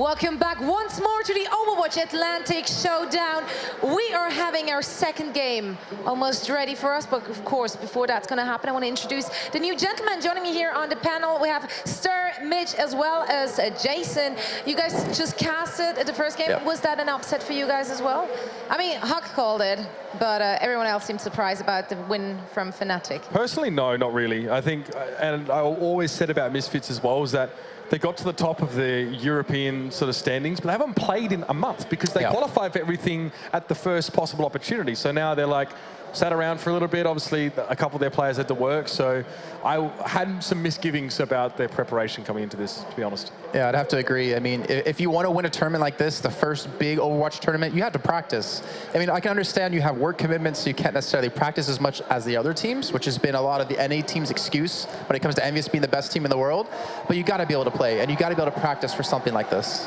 Welcome back once more to the Overwatch Atlantic Showdown. We are having our second game almost ready for us, but of course, before that's going to happen, I want to introduce the new gentleman joining me here on the panel. We have Stir, Mitch, as well as Jason. You guys just casted the first game. Yep. Was that an upset for you guys as well? I mean, Huck called it, but everyone else seemed surprised about the win from Fnatic. Personally, no, not really. I think, and I always said about Misfits as well, is that they got to the top of the European sort of standings, but they haven't played in a month because they qualified for everything at the first possible opportunity. So now they're like, sat around for a little bit. Obviously, a couple of their players had to work, so I had some misgivings about their preparation coming into this, to be honest. Yeah, I'd have to agree. I mean, if you want to win a tournament like this, the first big Overwatch tournament, you have to practice. I mean, I can understand you have work commitments, so you can't necessarily practice as much as the other teams, which has been a lot of the NA team's excuse when it comes to EnVyUs being the best team in the world. But you got to be able to play, and you got to be able to practice for something like this.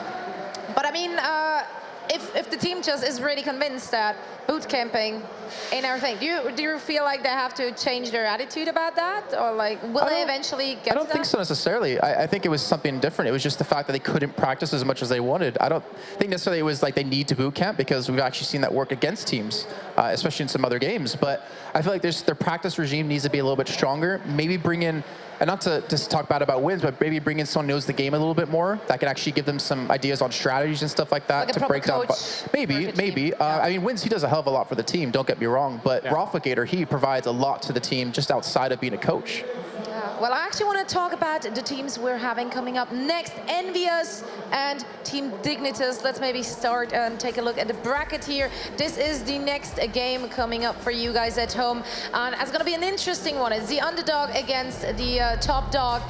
But I mean, if the team just is really convinced that boot camping ain't our thing, do you feel like they have to change their attitude about that, or like will they eventually get to that? I don't think so necessarily. I think it was something different. It was just the fact that they couldn't practice as much as they wanted. I don't think necessarily it was like they need to boot camp, because we've actually seen that work against teams, especially in some other games. But I feel like their practice regime needs to be a little bit stronger. Maybe bring in, and not to just talk bad about wins, but maybe bring in someone who knows the game a little bit more, that can actually give them some ideas on strategies and stuff like that, like to break down. Maybe. I mean, Wins, he does a hell of a lot for the team, don't get me wrong, but Roffigator, he provides a lot to the team just outside of being a coach. Well, I actually want to talk about the teams we're having coming up next. EnVyUs and Team Dignitas. Let's maybe start and take a look at the bracket here. This is the next game coming up for you guys at home. And it's going to be an interesting one. It's the underdog against the top dog.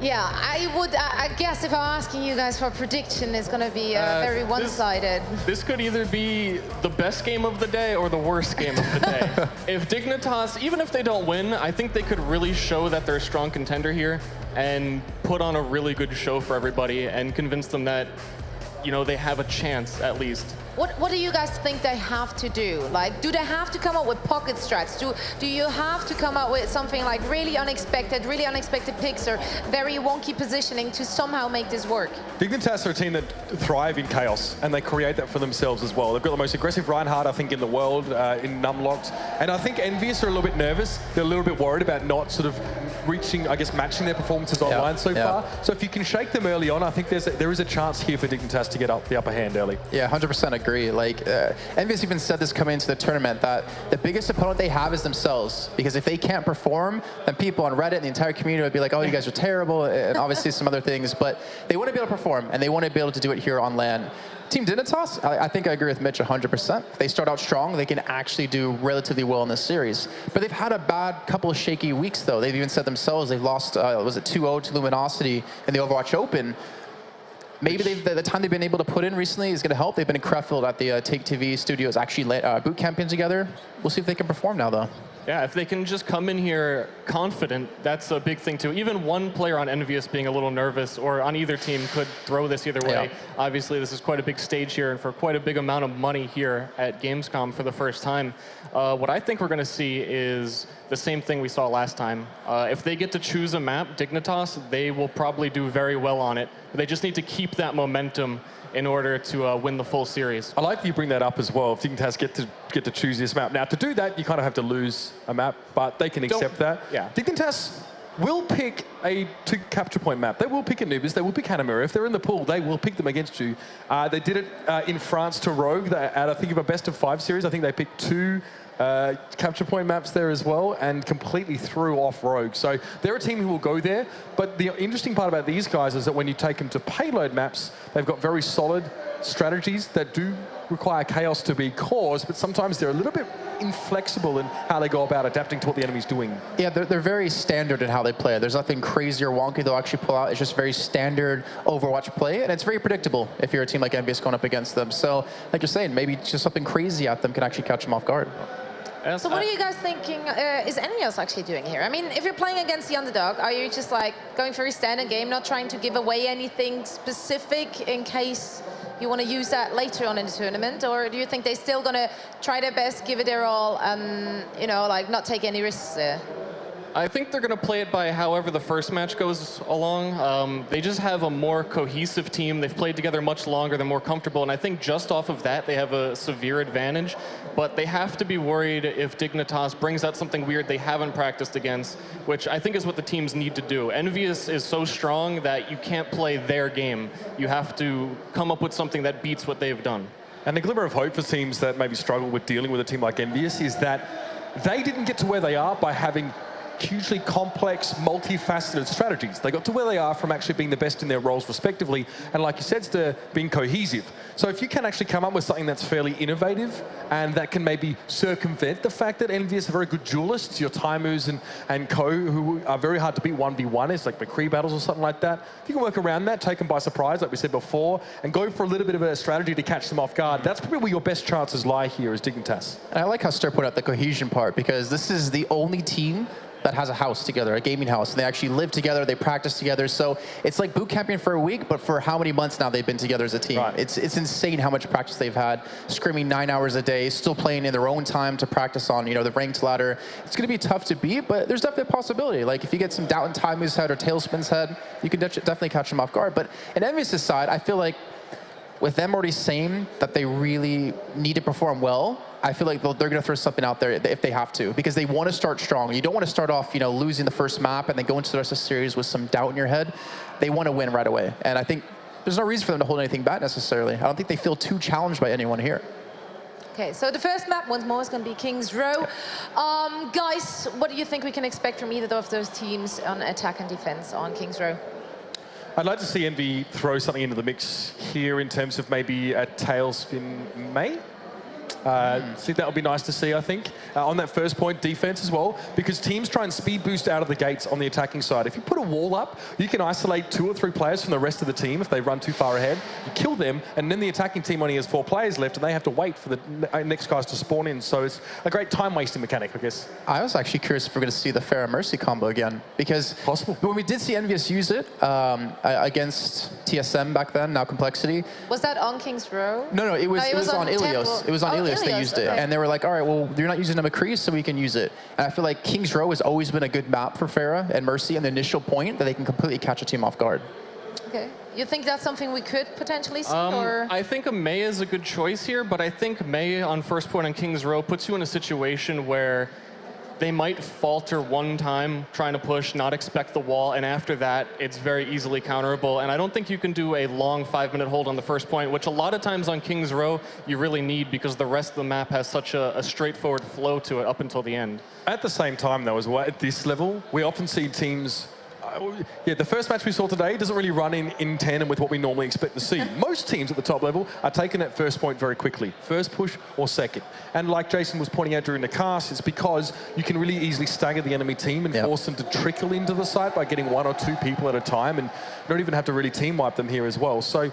Yeah, I guess if I'm asking you guys for a prediction, it's going to be very one-sided. This could either be the best game of the day or the worst game of the day. If Dignitas, even if they don't win, I think they could really show that they're a strong contender here and put on a really good show for everybody and convince them that, you know, they have a chance at least. What do you guys think they have to do? Like, do they have to come up with pocket strats? Do you have to come up with something like really unexpected picks or very wonky positioning to somehow make this work? Dignitas are a team that thrive in chaos, and they create that for themselves as well. They've got the most aggressive Reinhardt, I think, in the world, in numlocked. And I think EnVyUs are a little bit nervous. They're a little bit worried about not sort of reaching, I guess, matching their performances online so far. So if you can shake them early on, I think there is a chance here for Dignitas to get up the upper hand early. Yeah, 100% agree. Like, EnVyUs even said this coming into the tournament, that the biggest opponent they have is themselves. Because if they can't perform, then people on Reddit and the entire community would be like, oh, you guys are terrible, and obviously some other things. But they want to be able to perform, and they want to be able to do it here on LAN. Team Dignitas, I think I agree with Mitch 100%. If they start out strong, they can actually do relatively well in this series. But they've had a bad couple of shaky weeks, though. They've even said themselves they've lost, was it 2-0 to Luminosity in the Overwatch Open. Maybe the time they've been able to put in recently is going to help. They've been in Krefeld at the Take TV studios, actually boot camping together. We'll see if they can perform now, though. Yeah, if they can just come in here confident, that's a big thing too. Even one player on EnVyUs being a little nervous, or on either team, could throw this either way. Obviously, this is quite a big stage here, and for quite a big amount of money here at Gamescom for the first time. What I think we're going to see is the same thing we saw last time. If they get to choose a map, Dignitas, they will probably do very well on it. But they just need to keep that momentum in order to win the full series. I like that you bring that up as well. If Dignitas get to choose this map. Now, to do that, you kind of have to lose a map, but they can accept that. Yeah. Dignitas will pick a capture point map. They will pick Anubis, they will pick Hanamura. If they're in the pool, they will pick them against you. They did it in France to Rogue. At, I think, of a best-of-5 series, I think they picked 2 capture point maps there as well, and completely threw off Rogue. So they're a team who will go there, but the interesting part about these guys is that when you take them to payload maps, they've got very solid strategies that do require chaos to be caused, but sometimes they're a little bit inflexible in how they go about adapting to what the enemy's doing. Yeah, they're very standard in how they play. There's nothing crazy or wonky they'll actually pull out. It's just very standard Overwatch play, and it's very predictable if you're a team like EnVyUs going up against them. So, like you're saying, maybe just something crazy at them can actually catch them off guard. So what are you guys thinking is EnVyUs actually doing here? I mean, if you're playing against the underdog, are you just like going for a standard game, not trying to give away anything specific in case you want to use that later on in the tournament? Or do you think they're still going to try their best, give it their all, and, you know, like not take any risks there? I think they're going to play it by however the first match goes along. They just have a more cohesive team. They've played together much longer. They're more comfortable. And I think just off of that, they have a severe advantage. But they have to be worried if Dignitas brings out something weird they haven't practiced against, which I think is what the teams need to do. EnVyUs is so strong that you can't play their game. You have to come up with something that beats what they've done. And the glimmer of hope for teams that maybe struggle with dealing with a team like EnVyUs is that they didn't get to where they are by having hugely complex, multifaceted strategies. They got to where they are from actually being the best in their roles respectively, and like you said, to being cohesive. So if you can actually come up with something that's fairly innovative and that can maybe circumvent the fact that EnVyUs are very good duelists, your Taimus and Co, who are very hard to beat 1v1, it's like McCree battles or something like that. If you can work around that, take them by surprise, like we said before, and go for a little bit of a strategy to catch them off guard, that's probably where your best chances lie here as Dignitas. And I like how Stir put out the cohesion part, because this is the only team that has a house together, a gaming house, and they actually live together, they practice together. So it's like boot camping for a week, but for how many months now they've been together as a team. Right. It's insane how much practice they've had, scrimming 9 hours a day, still playing in their own time to practice on, the ranked ladder. It's gonna be tough to beat, but there's definitely a possibility. Like if you get some doubt in Taimu's head or Tailspin's head, you can definitely catch them off guard. But in EnVyUs' side, I feel like with them already saying that they really need to perform well, I feel like they're going to throw something out there if they have to, because they want to start strong. You don't want to start off, losing the first map and then go into the rest of the series with some doubt in your head. They want to win right away. And I think there's no reason for them to hold anything back necessarily. I don't think they feel too challenged by anyone here. Okay, so the first map, once more, is going to be King's Row. Guys, what do you think we can expect from either of those teams on attack and defense on King's Row? I'd like to see Envy throw something into the mix here in terms of maybe a Tailspin May. I think that would be nice to see, I think. On that first point, defense as well, because teams try and speed boost out of the gates on the attacking side. If you put a wall up, you can isolate 2 or 3 players from the rest of the team if they run too far ahead. You kill them, and then the attacking team only has 4 players left, and they have to wait for the next guys to spawn in. So it's a great time-wasting mechanic, I guess. I was actually curious if we're going to see the Pharah Mercy combo again, because when we did see EnVyUs use it against TSM back then, now Complexity. Was that on King's Row? No, it was on Ilios. It was on Ilios they used it. And they were like, all right, well, you're not using a McCree, so we can use it. And I feel like King's Row has always been a good map for Pharah and Mercy and the initial point that they can completely catch a team off guard. Okay. You think that's something we could potentially see, or? I think a May is a good choice here, but I think May on first point on King's Row puts you in a situation where they might falter one time trying to push, not expect the wall, and after that, it's very easily counterable. And I don't think you can do a long 5-minute hold on the first point, which a lot of times on King's Row, you really need because the rest of the map has such a straightforward flow to it up until the end. At the same time, though, as well, at this level, we often see teams... the first match we saw today doesn't really run in tandem with what we normally expect to see. Most teams at the top level are taking that first point very quickly, first push or second. And like Jason was pointing out during the cast, it's because you can really easily stagger the enemy team and force them to trickle into the site by getting 1 or 2 people at a time, and you don't even have to really team wipe them here as well. So,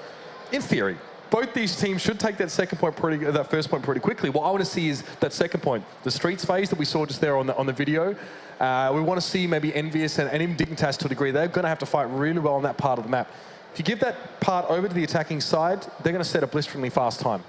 in theory, both these teams should take that that first point pretty quickly. What I want to see is that second point, the streets phase that we saw just there on the video. We want to see maybe EnVyUs and even Dignitas to a degree. They're going to have to fight really well on that part of the map. If you give that part over to the attacking side, they're going to set a blisteringly fast time.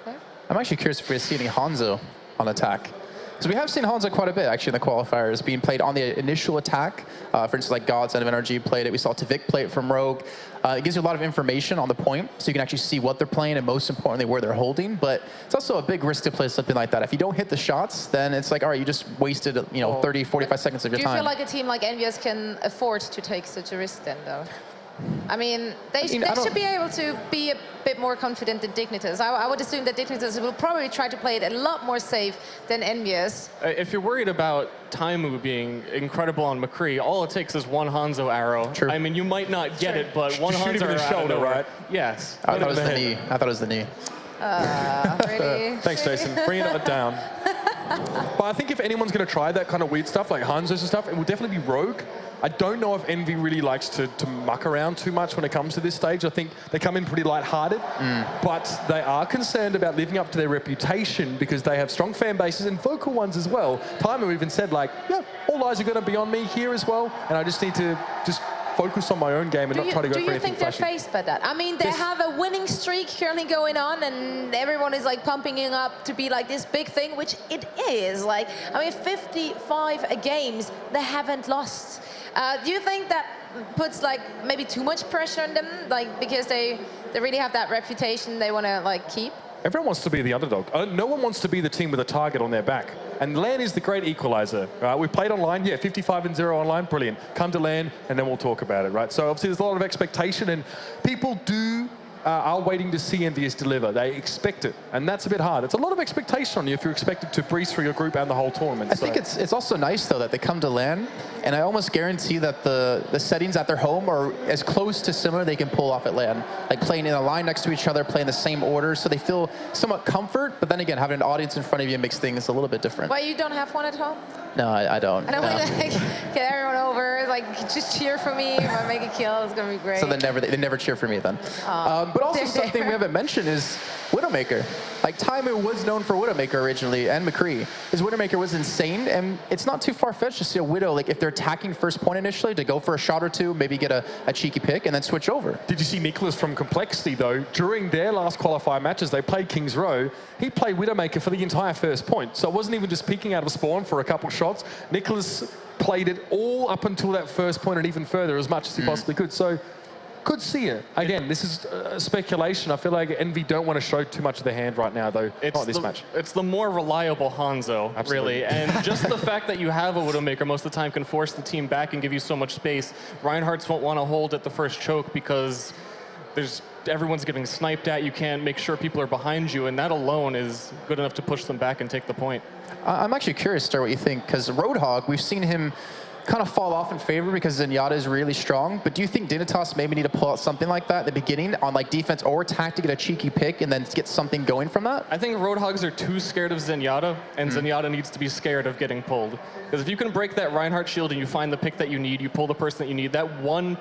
Okay. I'm actually curious if we're seeing Hanzo on attack. Because we have seen Hanzo quite a bit, actually, in the qualifiers, being played on the initial attack. For instance, like God's End of Energy played it. We saw Tavik play it from Rogue. It gives you a lot of information on the point, so you can actually see what they're playing and, most importantly, where they're holding. But it's also a big risk to play something like that. If you don't hit the shots, then it's like, all right, you just wasted 30, 45 seconds of your time. Do you feel like a team like EnVyUs can afford to take such a risk then, though? I mean, they should be able to be a bit more confident than Dignitas. I would assume that Dignitas will probably try to play it a lot more safe than EnVyUs. If you're worried about Taimu being incredible on McCree, all it takes is 1 Hanzo arrow. True. I mean, you might not get it, but 1 Shoot him Hanzo in the arrow shoulder, right? Yes. I thought it was the knee. I thought it was the knee. Really? Thanks, Jason. Bringing it down. But I think if anyone's going to try that kind of weird stuff, like Hanzo's and stuff, it will definitely be Rogue. I don't know if Envy really likes to muck around too much when it comes to this stage. I think they come in pretty light-hearted, but they are concerned about living up to their reputation because they have strong fan bases and vocal ones as well. Taimu even said, like, yeah, all eyes are going to be on me here as well, and I just need to focus on my own game and not try to go for anything Do you think they're flashy. faced by that? I mean, they have a winning streak currently going on, and everyone is like pumping it up to be like this big thing, which it is. Like, I mean, 55 games they haven't lost. Do you think that puts like maybe too much pressure on them, like because they really have that reputation they want to like keep? Everyone wants to be the underdog. No one wants to be the team with a target on their back. And LAN is the great equalizer, right? We played online, 55-0 online, brilliant. Come to LAN, and then we'll talk about it, right? So obviously there's a lot of expectation, and people are waiting to see EnVyUs deliver. They expect it, and that's a bit hard. It's a lot of expectation on you if you're expected to breeze through your group and the whole tournament. I think it's also nice, though, that they come to LAN, and I almost guarantee that the settings at their home are as close to similar they can pull off at LAN. Like playing in a line next to each other, playing the same order, so they feel somewhat comfort, but then again, having an audience in front of you makes things a little bit different. Why, you don't have one at home? No, I don't. And I want to like, get everyone over, like just cheer for me. If I make a kill, it's gonna be great. So they never cheer for me then. But also something we haven't mentioned is Widowmaker. Like Taimu was known for Widowmaker originally, and McCree. His Widowmaker was insane, and it's not too far-fetched to see a Widow, like if they're attacking first point initially, to go for a shot or two, maybe get a cheeky pick, and then switch over. Did you see Nicholas from Complexity, though? During their last qualifier matches, they played King's Row. He played Widowmaker for the entire first point. So it wasn't even just peeking out of spawn for a couple shots. Nicholas played it all up until that first point and even further as much as he possibly could. So could see it. Again, this is speculation. I feel like Envy don't want to show too much of their hand right now, though. Not this match. It's the more reliable Hanzo, really. And just the fact that you have a Widowmaker most of the time can force the team back and give you so much space. Reinhardt's won't want to hold at the first choke because everyone's getting sniped at. You can't make sure people are behind you, and that alone is good enough to push them back and take the point. I'm actually curious, Star, what you think, because Roadhog, we've seen him kind of fall off in favor because Zenyatta is really strong, but do you think Dignitas maybe need to pull out something like that at the beginning on like defense or attack to get a cheeky pick and then get something going from that? I think Roadhogs are too scared of Zenyatta, and Zenyatta needs to be scared of getting pulled. Because if you can break that Reinhardt shield and you find the pick that you need, you pull the person that you need, that one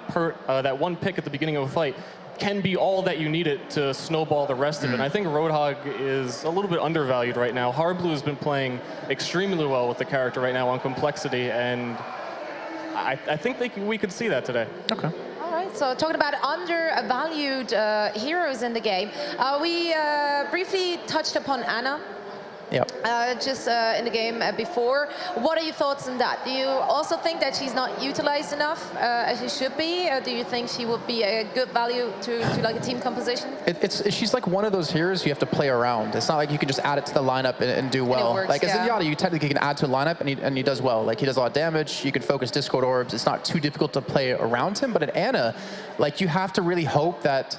pick at the beginning of a fight can be all that you need it to snowball the rest of it. And I think Roadhog is a little bit undervalued right now. Hardblue has been playing extremely well with the character right now on Complexity, and I think we could see that today. Okay. All right, so talking about undervalued heroes in the game, we briefly touched upon Ana. Yep. Just in the game before. What are your thoughts on that? Do you also think that she's not utilized enough as she should be? Or do you think she would be a good value to like a team composition? She's like one of those heroes you have to play around. It's not like you can just add it to the lineup and do well. Works, like as Zenyatta, you technically can add to a lineup and he does well. Like he does a lot of damage. You can focus Discord orbs. It's not too difficult to play around him. But at Ana, like you have to really hope that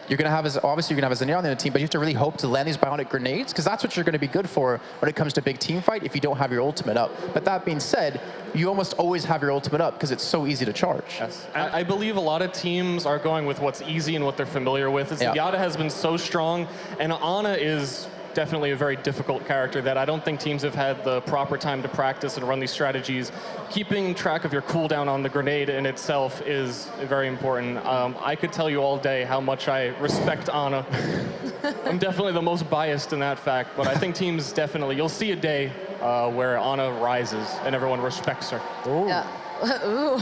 you're going to have, obviously you're going to have a Zenyatta on the team, but you have to really hope to land these bionic grenades, because that's what you're going to be good for when it comes to a big team fight if you don't have your ultimate up. But that being said, you almost always have your ultimate up because it's so easy to charge. Yes. I believe a lot of teams are going with what's easy and what they're familiar with. Zenyatta has been so strong, and Ana is definitely a very difficult character that I don't think teams have had the proper time to practice and run these strategies. Keeping track of your cooldown on the grenade in itself is very important. I could tell you all day how much I respect Ana. I'm definitely the most biased in that fact, but I think teams definitely, you'll see a day where Ana rises and everyone respects her. Ooh. Yeah. Ooh.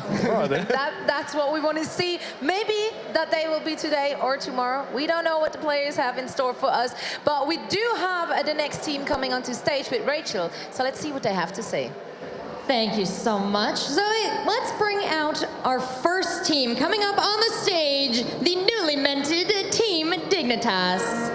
That's what we want to see. Maybe that day will be today or tomorrow. We don't know what the players have in store for us, but we do have the next team coming onto stage with Rachel. So let's see what they have to say. Thank you so much. Zoe, let's bring out our first team coming up on the stage, the newly minted Team Dignitas.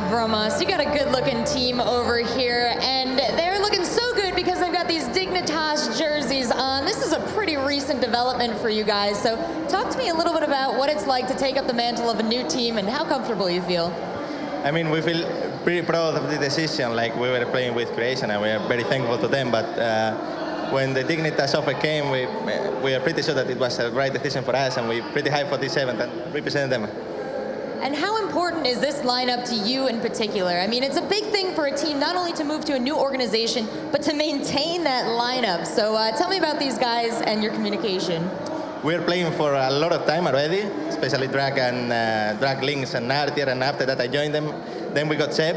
Bromas, you got a good-looking team over here, and they're looking so good because they've got these Dignitas jerseys on. This is a pretty recent development for you guys, so talk to me a little bit about what it's like to take up the mantle of a new team and how comfortable you feel. I mean, we feel pretty proud of the decision. Like, we were playing with Creation, and we are very thankful to them, but when the Dignitas offer came, we are pretty sure that it was the right decision for us, and we're pretty hyped for this event and represent them. And how important is this lineup to you in particular? I mean, it's a big thing for a team not only to move to a new organization, but to maintain that lineup. So tell me about these guys and your communication. we're playing for a lot of time already, especially Drag and Drag Links and Artier, and after that I joined them. Then we got Seb,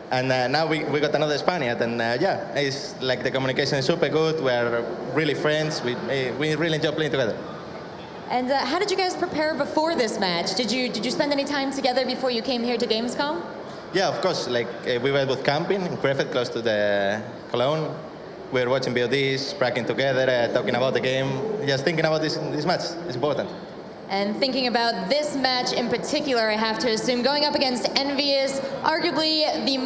and now we got another Spaniard, and yeah, it's like the communication is super good. We're really friends. We really enjoy playing together. And how did you guys prepare before this match? Did you spend any time together before you came here to Gamescom? Yeah, of course. Like we were both camping in Krefeld, close to the Cologne. We were watching VODs, practicing together, talking about the game, just thinking about this match. It's important. And thinking about this match in particular, I have to assume going up against EnVyUs, arguably the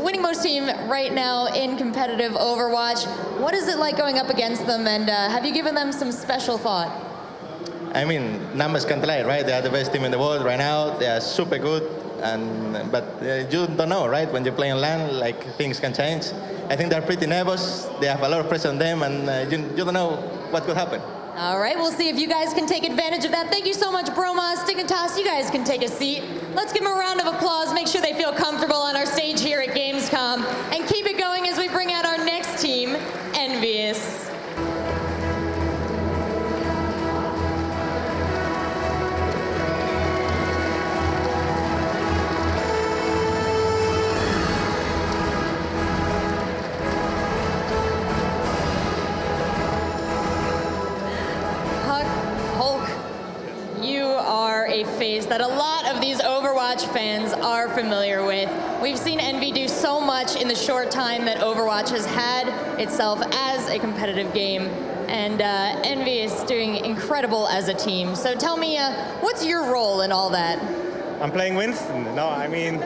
winning most team right now in competitive Overwatch. What is it like going up against them, and have you given them some special thought? I mean, numbers can't lie, right? They are the best team in the world right now. They are super good, but you don't know, right? When you play on LAN, like things can change. I think they're pretty nervous. They have a lot of pressure on them, and you don't know what could happen. All right, we'll see if you guys can take advantage of that. Thank you so much, Bromas, Dignitas. You guys can take a seat. Let's give them a round of applause. Make sure they feel comfortable on our stage here at Gamescom, and keep it going as we bring out our next team, EnVyUs. A phase that a lot of these Overwatch fans are familiar with. We've seen EnVy do so much in the short time that Overwatch has had itself as a competitive game, and EnVy is doing incredible as a team. So tell me, what's your role in all that? I'm playing Winston. No, I mean,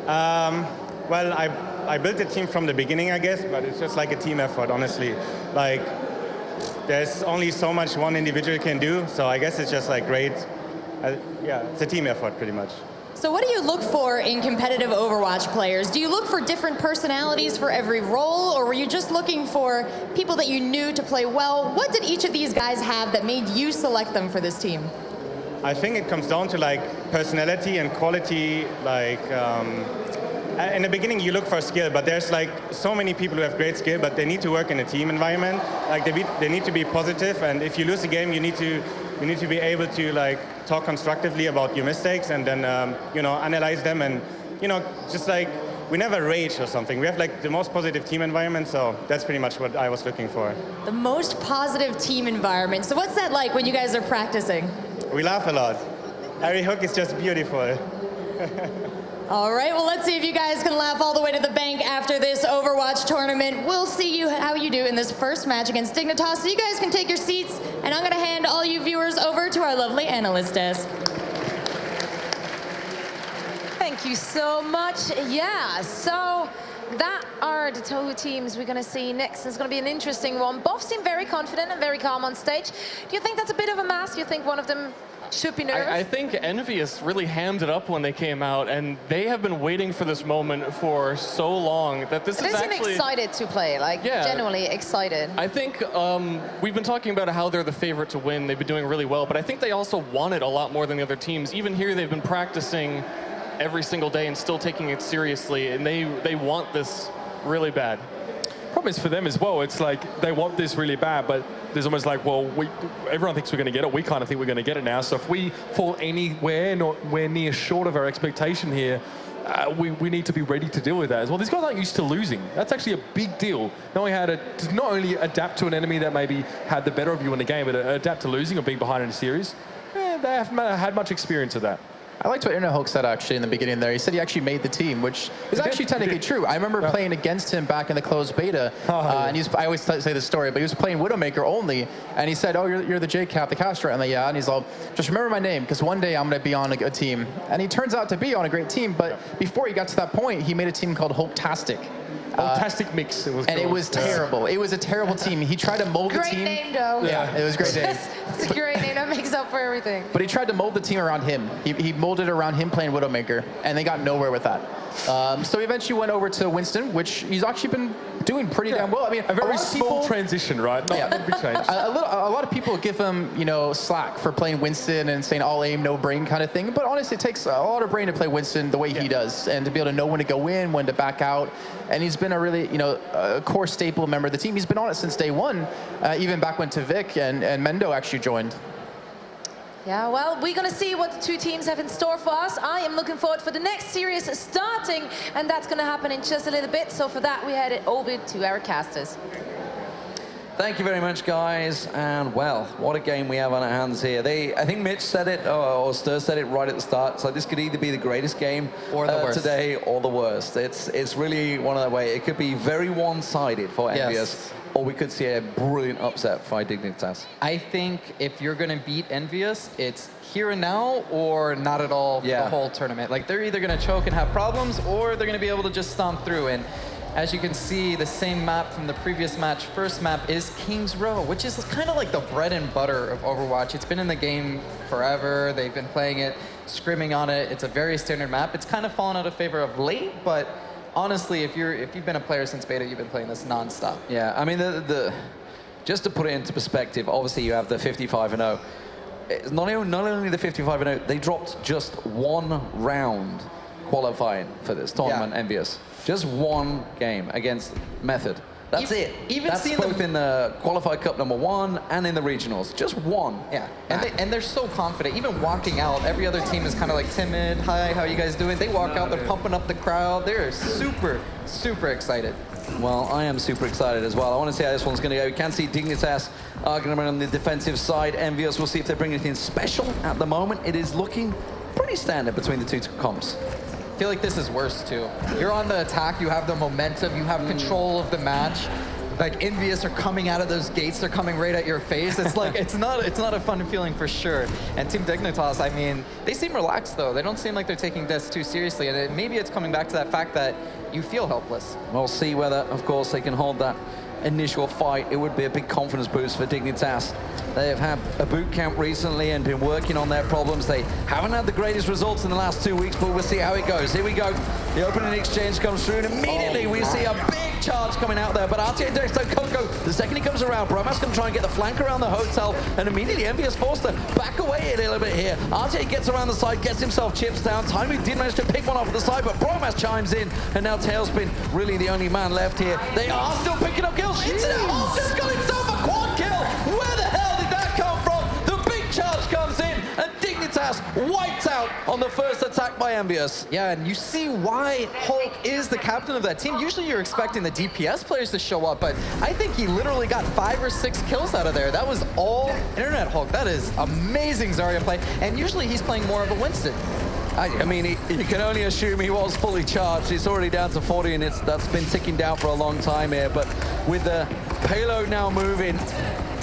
well, I built the team from the beginning, I guess, but it's just like a team effort, honestly. Like, there's only so much one individual can do, so I guess it's just like great. Yeah, it's a team effort, pretty much. So what do you look for in competitive Overwatch players? Do you look for different personalities for every role, or were you just looking for people that you knew to play well? What did each of these guys have that made you select them for this team? I think it comes down to like personality and quality. Like in the beginning, you look for skill, but there's like so many people who have great skill, but they need to work in a team environment. Like they need to be positive, and if you lose a game, you need to be able to like talk constructively about your mistakes, and then analyze them, and just like we never rage or something. We have like the most positive team environment, so that's pretty much what I was looking for. The most positive team environment. So what's that like when you guys are practicing? We laugh a lot. Every hook is just beautiful. All right, well, let's see if you guys can laugh all the way to the bank after this Overwatch tournament. We'll see how you do in this first match against Dignitas. So you guys can take your seats, and I'm going to hand all you viewers over to our lovely analyst desk. Thank you so much. Yeah, so that are the two teams we're going to see next. It's going to be an interesting one. Both seem very confident and very calm on stage. Do you think that's a bit of a mask? Do you think one of them should be nervous? I think EnVyUs really hammed it up when they came out, and they have been waiting for this moment for so long that this is actually... They seem excited to play, like genuinely excited. I think we've been talking about how they're the favorite to win. They've been doing really well, but I think they also want it a lot more than the other teams. Even here, they've been practicing every single day and still taking it seriously, and they want this really bad. Problem is for them as well, it's like they want this really bad, but there's almost like, well, everyone thinks we're going to get it. We kind of think we're going to get it now. So if we fall anywhere near short of our expectation here, we need to be ready to deal with that as well. These guys aren't used to losing. That's actually a big deal. Knowing how to not only adapt to an enemy that maybe had the better of you in the game, but adapt to losing or being behind in a series. They haven't had much experience of that. I liked what Internet Hulk said actually in the beginning there. He said he actually made the team, which is actually technically true. I remember playing against him back in the closed beta, and I always say this story, but he was playing Widowmaker only, and he said, "Oh, you're the JCap, the caster." I'm like, "Yeah," and he's all, "Just remember my name, because one day I'm going to be on a team." And he turns out to be on a great team, but before he got to that point, he made a team called Hulktastic. Fantastic mix. It was and cool. It was terrible. It was a terrible team. He tried to mold the team. Great name, though. Yeah, it was a great name. It's a great name. That makes up for everything. But he tried to mold the team around him. He molded folded around him playing Widowmaker, and they got nowhere with that. So he eventually went over to Winston, which he's actually been doing pretty damn well. I mean, a very small transition, right? Not a big change. A lot of people give him, you know, slack for playing Winston and saying all aim, no brain kind of thing. But honestly, it takes a lot of brain to play Winston the way he does, and to be able to know when to go in, when to back out. And he's been a really, you know, a core staple member of the team. He's been on it since day one, even back when Tavik and Mendo actually joined. Yeah, well, we're going to see what the two teams have in store for us. I am looking forward for the next series starting, and that's going to happen in just a little bit. So for that, we head it over to our casters. Thank you very much, guys. And, well, what a game we have on our hands here. I think Mitch said it, or Stir said it right at the start. So this could either be the greatest game or the worst today or the worst. It's really one of the way. It could be very one-sided for EnVyUs. Or we could see a brilliant upset by Dignitas. I think if you're going to beat EnVyUs, it's here and now or not at all for the whole tournament. Like, they're either going to choke and have problems, or they're going to be able to just stomp through. And as you can see, the same map from the previous match, first map, is King's Row, which is kind of like the bread and butter of Overwatch. It's been in the game forever. They've been playing it, scrimming on it. It's a very standard map. It's kind of fallen out of favor of late, but honestly, if you've been a player since beta, you've been playing this non-stop. Yeah, I mean, just to put it into perspective, obviously you have the 55-0. It's not only the 55-0, they dropped just one round qualifying for this tournament, EnVyUs. Just one game against Method. That's it. That's both in the Qualified Cup #1 and in the regionals. Just one. Yeah, and they're so confident. Even walking out, every other team is kind of like timid. Hi, how you guys doing? They walk out, they're pumping up the crowd. They're super, super excited. Well, I am super excited as well. I want to see how this one's going to go. You can see Dignitas are going to be on the defensive side. EnVyUs, we'll see if they bring anything special. At the moment, it is looking pretty standard between the two comps. I feel like this is worse too. You're on the attack, you have the momentum, you have control of the match. Like, EnVyUs are coming out of those gates, they're coming right at your face. It's like, it's not a fun feeling for sure. And Team Dignitas, I mean, they seem relaxed though. They don't seem like they're taking this too seriously. And maybe it's coming back to that fact that you feel helpless. We'll see whether, of course, they can hold that initial fight. It would be a big confidence boost for Dignitas. They have had a boot camp recently and been working on their problems. They haven't had the greatest results in the last 2 weeks, but we'll see how it goes. Here we go. The opening exchange comes through, and immediately we see a big charge coming out there. But RTA takes down Coco. The second he comes around, Bromas going to try and get the flank around the hotel, and immediately EnVyUs forced to back away a little bit here. RTA gets around the side, gets himself chips down. Timmy did manage to pick one off at the side, but Bromas chimes in, and now Tailspin, really the only man left here. They are still picking up kills. Internet Hall just got himself a quad kill. Where the hell did that come from? The big charge comes in, and Dignitas wiped out on the first attack by EnVyUs. Yeah, and you see why Hulk is the captain of that team. Usually you're expecting the DPS players to show up, but I think he literally got 5 or 6 kills out of there. That was all Internet Hulk. That is amazing Zarya play, and usually he's playing more of a Winston. I mean, you can only assume he was fully charged. It's already down to 40, and that's been ticking down for a long time here. But with the payload now moving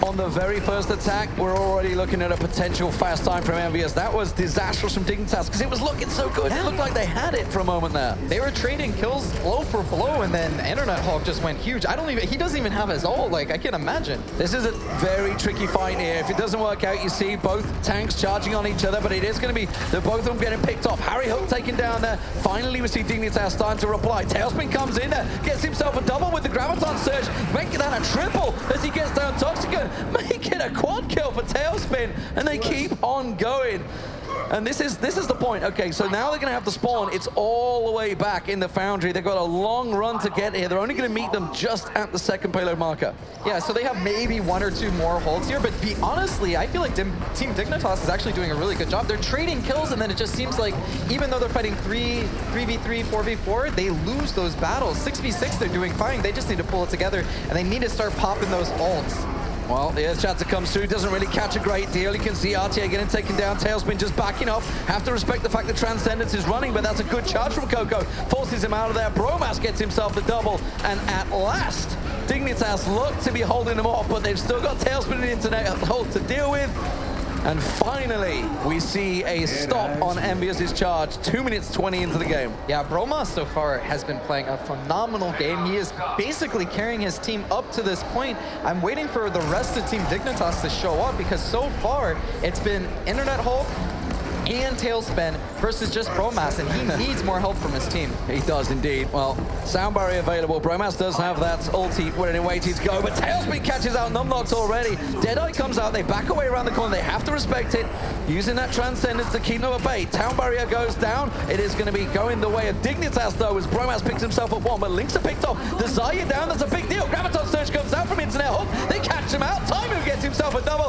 on the very first attack, we're already looking at a potential fast time from EnVyUs. That was disastrous from Dignitas because it was looking so good. It looked like they had it for a moment there. They were trading kills blow for blow, and then Internet Hulk just went huge. He doesn't even have his ult. Like, I can't imagine. This is a very tricky fight here. If it doesn't work out, you see both tanks charging on each other, but it is going to be both of them getting picked off. Harry Hook taken down there. Finally, we see Dignitas starting to reply. Tailspin comes in there, gets himself a double with the Graviton Surge, making that a triple as he gets down Toxican, making a quad kill for Tailspin, and they keep on going. And this is the point. Okay, so now they're going to have to spawn. It's all the way back in the Foundry. They've got a long run to get here. They're only going to meet them just at the second payload marker. Yeah, so they have maybe 1 or 2 more holds here, but honestly, I feel like Team Dignitas is actually doing a really good job. They're trading kills, and then it just seems like even though they're fighting 3v3, 4v4, they lose those battles. 6v6, they're doing fine. They just need to pull it together, and they need to start popping those ults. Well, the Earth Chatter comes through, doesn't really catch a great deal. You can see RTA getting taken down, Tailspin just backing off. Have to respect the fact that Transcendence is running, but that's a good charge from Coco. Forces him out of there. Bromas gets himself the double, and at last, Dignitas look to be holding them off, but they've still got Tailspin and Internet Hulk to deal with. And finally, we see a stop on EnVyUs' charge, 2 minutes 20 into the game. Yeah, Bromas so far has been playing a phenomenal game. He is basically carrying his team up to this point. I'm waiting for the rest of Team Dignitas to show up because so far it's been Internet Hulk and Tailspin versus just Bromas, and he needs more help from his team. He does indeed. Well, sound barrier available. Bromas does have that ulti waiting to go, but Tailspin catches out Numlocked already. Deadeye comes out, they back away around the corner, they have to respect it, using that Transcendence to keep them at bay. Town barrier goes down. It is going to be going the way of Dignitas though, as Bromas picks himself up one, but Lynx are picked off. Desire down, that's a big deal. Graviton Surge comes out from Internet Hook, they catch him out. Taimu gets himself a double.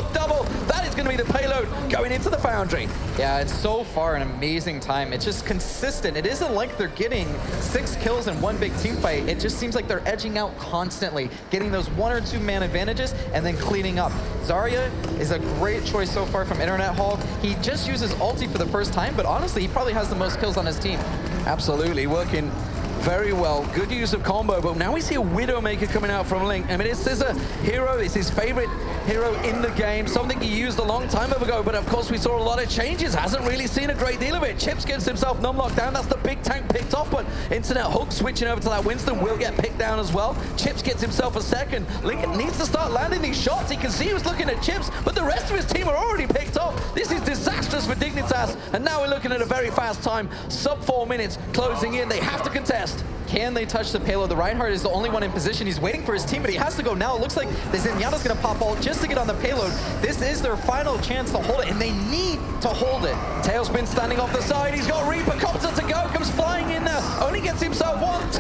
That is going to be the payload going into the Foundry. Yeah, it's so far an amazing time. It's just consistent. It isn't like they're getting 6 kills in one big team fight. It just seems like they're edging out constantly, getting those 1 or 2 man advantages and then cleaning up. Zarya is a great choice so far from Internet Hulk. He just uses ulti for the first time, but honestly, he probably has the most kills on his team. Absolutely, working very well. Good use of combo, but now we see a Widowmaker coming out from Link. I mean, this is a hero, it's his favorite hero in the game, something he used a long time ago, but of course we saw a lot of changes. Hasn't really seen a great deal of it. Chips gets himself Numlocked down, that's the big tank picked off, but Internet Hook switching over to that Winston will get picked down as well. Chips gets himself a second. Link needs to start landing these shots. He can see he was looking at Chips, but the rest of his team are already picked off. This is disastrous for Dignitas, and now we're looking at a very fast time. Sub 4 minutes closing in. They have to contest. Can they touch the payload? The Reinhardt is the only one in position. He's waiting for his team, but he has to go now. It looks like the Zenyatta's going to pop ult just to get on the payload. This is their final chance to hold it, and they need to hold it. Tailspin standing off the side. He's got Reaper. Copter to go. Comes flying in there. Only gets himself 1, 2.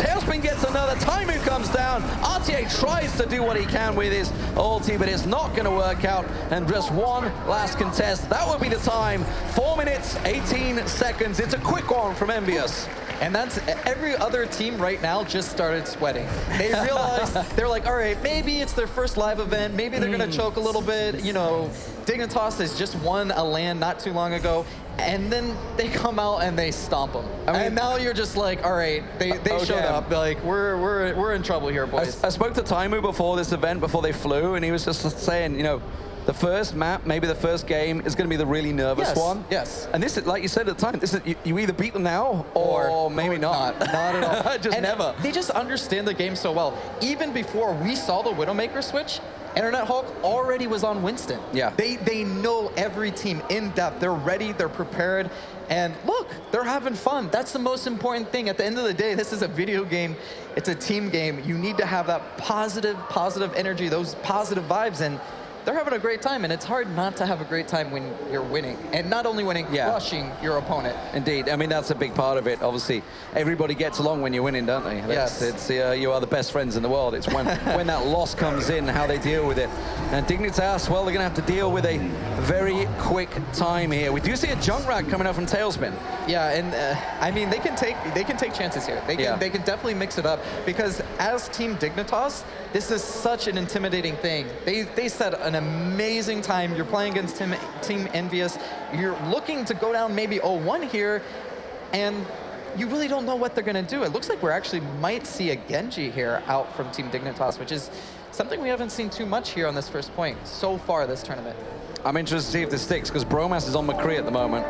Tailspin gets another. Taimu comes down. RTA tries to do what he can with his ulti, but it's not going to work out. And just one last contest. That will be the time. 4 minutes, 18 seconds. It's a quick one from EnVyUs. And that's every other team right now just started sweating. They realized, they're like, all right, maybe it's their first live event. Maybe they're going to choke a little bit. You know, Dignitas has just won a LAN not too long ago. And then they come out and they stomp them. I mean, and now you're just like, all right, they showed up. Like, we're in trouble here, boys. I spoke to Taimu before this event, before they flew, and he was just saying, you know, the first map, maybe the first game, is going to be the really nervous one. Yes. And this is, like you said at the time, this is you either beat them now or maybe not. Not at all. Just and never. They just understand the game so well. Even before we saw the Widowmaker switch, Internet Hulk already was on Winston. Yeah. They know every team in depth. They're ready, they're prepared, and look, they're having fun. That's the most important thing. At the end of the day, this is a video game. It's a team game. You need to have that positive energy, those positive vibes, and they're having a great time, and it's hard not to have a great time when you're winning. And not only winning, crushing your opponent. Indeed. I mean, that's a big part of it. Obviously, everybody gets along when you're winning, don't they? Yes. It's, you are the best friends in the world. It's when, when that loss comes in, how they deal with it. And Dignitas, well, they're going to have to deal with a very quick time here. We do see a Junkrat coming up from Tailspin. Yeah, and I mean, they can take chances here. They can definitely mix it up, because as Team Dignitas, this is such an intimidating thing. They set an amazing time. You're playing against Team EnVyUs. You're looking to go down maybe 0-1 here, and you really don't know what they're going to do. It looks like we're actually might see a Genji here out from Team Dignitas, which is something we haven't seen too much here on this first point so far this tournament. I'm interested to see if this sticks, because Bromas is on McCree at the moment.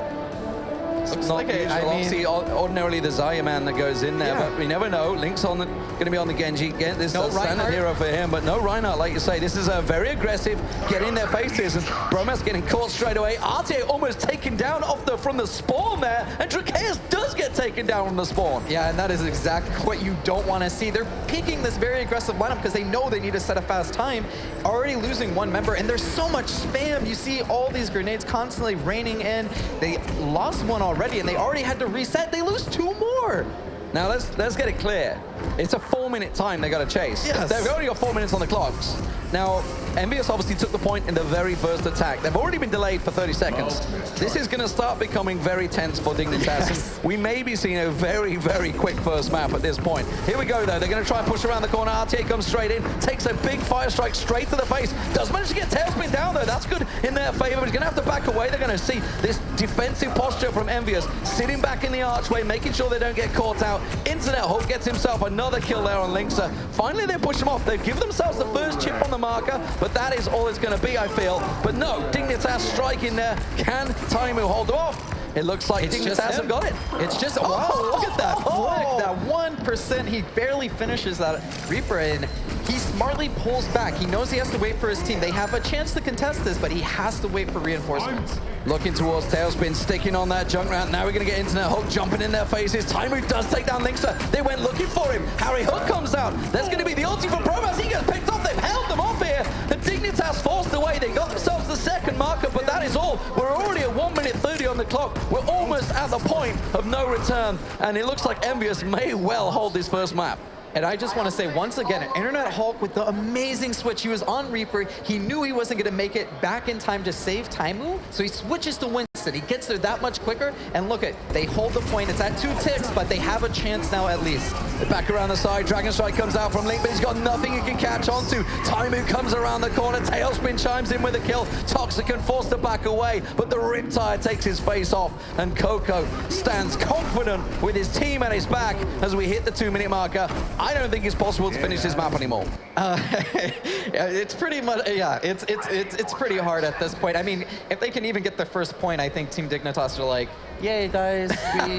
Looks Not like usual. Obviously, ordinarily the Zarya man that goes in there, but we never know. Link's going to be on the Genji. This is a standard hero for him, but no Reinhardt, like you say. This is a very aggressive, get in their faces, and Bromas getting caught straight away. RTA almost taken down from the spawn there, and Drakeus does get taken down from the spawn. Yeah, and that is exactly what you don't want to see. They're peaking this very aggressive lineup because they know they need to set a fast time, already losing one member, and there's so much spam. You see all these grenades constantly raining in. They lost one already, and they already had to reset. They lose 2 more. Now let's get it clear. It's a 4-minute time they got to chase. Yes. They've only got 4 minutes on the clocks. Now, EnVyUs obviously took the point in the very first attack. They've already been delayed for 30 seconds. This is going to start becoming very tense for Dignitas. Yes. We may be seeing a very, very quick first map at this point. Here we go, though. They're going to try and push around the corner. RTA comes straight in, takes a big fire strike straight to the face. Does manage to get Tailspin down, though. That's good in their favor, but he's going to have to back away. They're going to see this defensive posture from EnVyUs, sitting back in the archway, making sure they don't get caught out. Internet Hulk gets himself another kill there on Linksa. Finally, they push him off. They've given themselves the first chip on the marker, but that is all it's going to be, I feel. But no, Dignitas striking there. Can Taimu hold them off? It looks like Dignitas have got it. It's just, wow, look at that flick, that 1%. He barely finishes that Reaper, and he smartly pulls back. He knows he has to wait for his team. They have a chance to contest this, but he has to wait for reinforcements. Looking towards Tailspin, sticking on that Junkrat. Now we're going to get Internet Hulk jumping in their faces. Taimu does take down Linkster. They went looking for him. Harry Hook comes out. There's going to be the ulti for Promas. He gets picked off. They've held them off here. And Dignitas forced away. They got themselves the second marker, but that is all. We're already at 1 minute 30 on the clock. We're almost at the point of no return. And it looks like EnVyUs may well hold this first map. And I just want to say, once again, Internet Hulk with the amazing switch. He was on Reaper. He knew he wasn't going to make it back in time to save Taimu, so he switches to Winston. He gets there that much quicker, and look at, they hold the point. It's at 2 ticks, but they have a chance now at least. Back around the side, Dragon Strike comes out from Link, but he's got nothing he can catch onto. Taimu comes around the corner, Tailspin chimes in with a kill. Toxican forced to back away, but the Riptide takes his face off, and Coco stands confident with his team at his back as we hit the 2 minute marker. I don't think it's possible to finish this map anymore. It's pretty much, yeah, it's pretty hard at this point. I mean, if they can even get the first point, I think Team Dignitas are like, yay, guys, we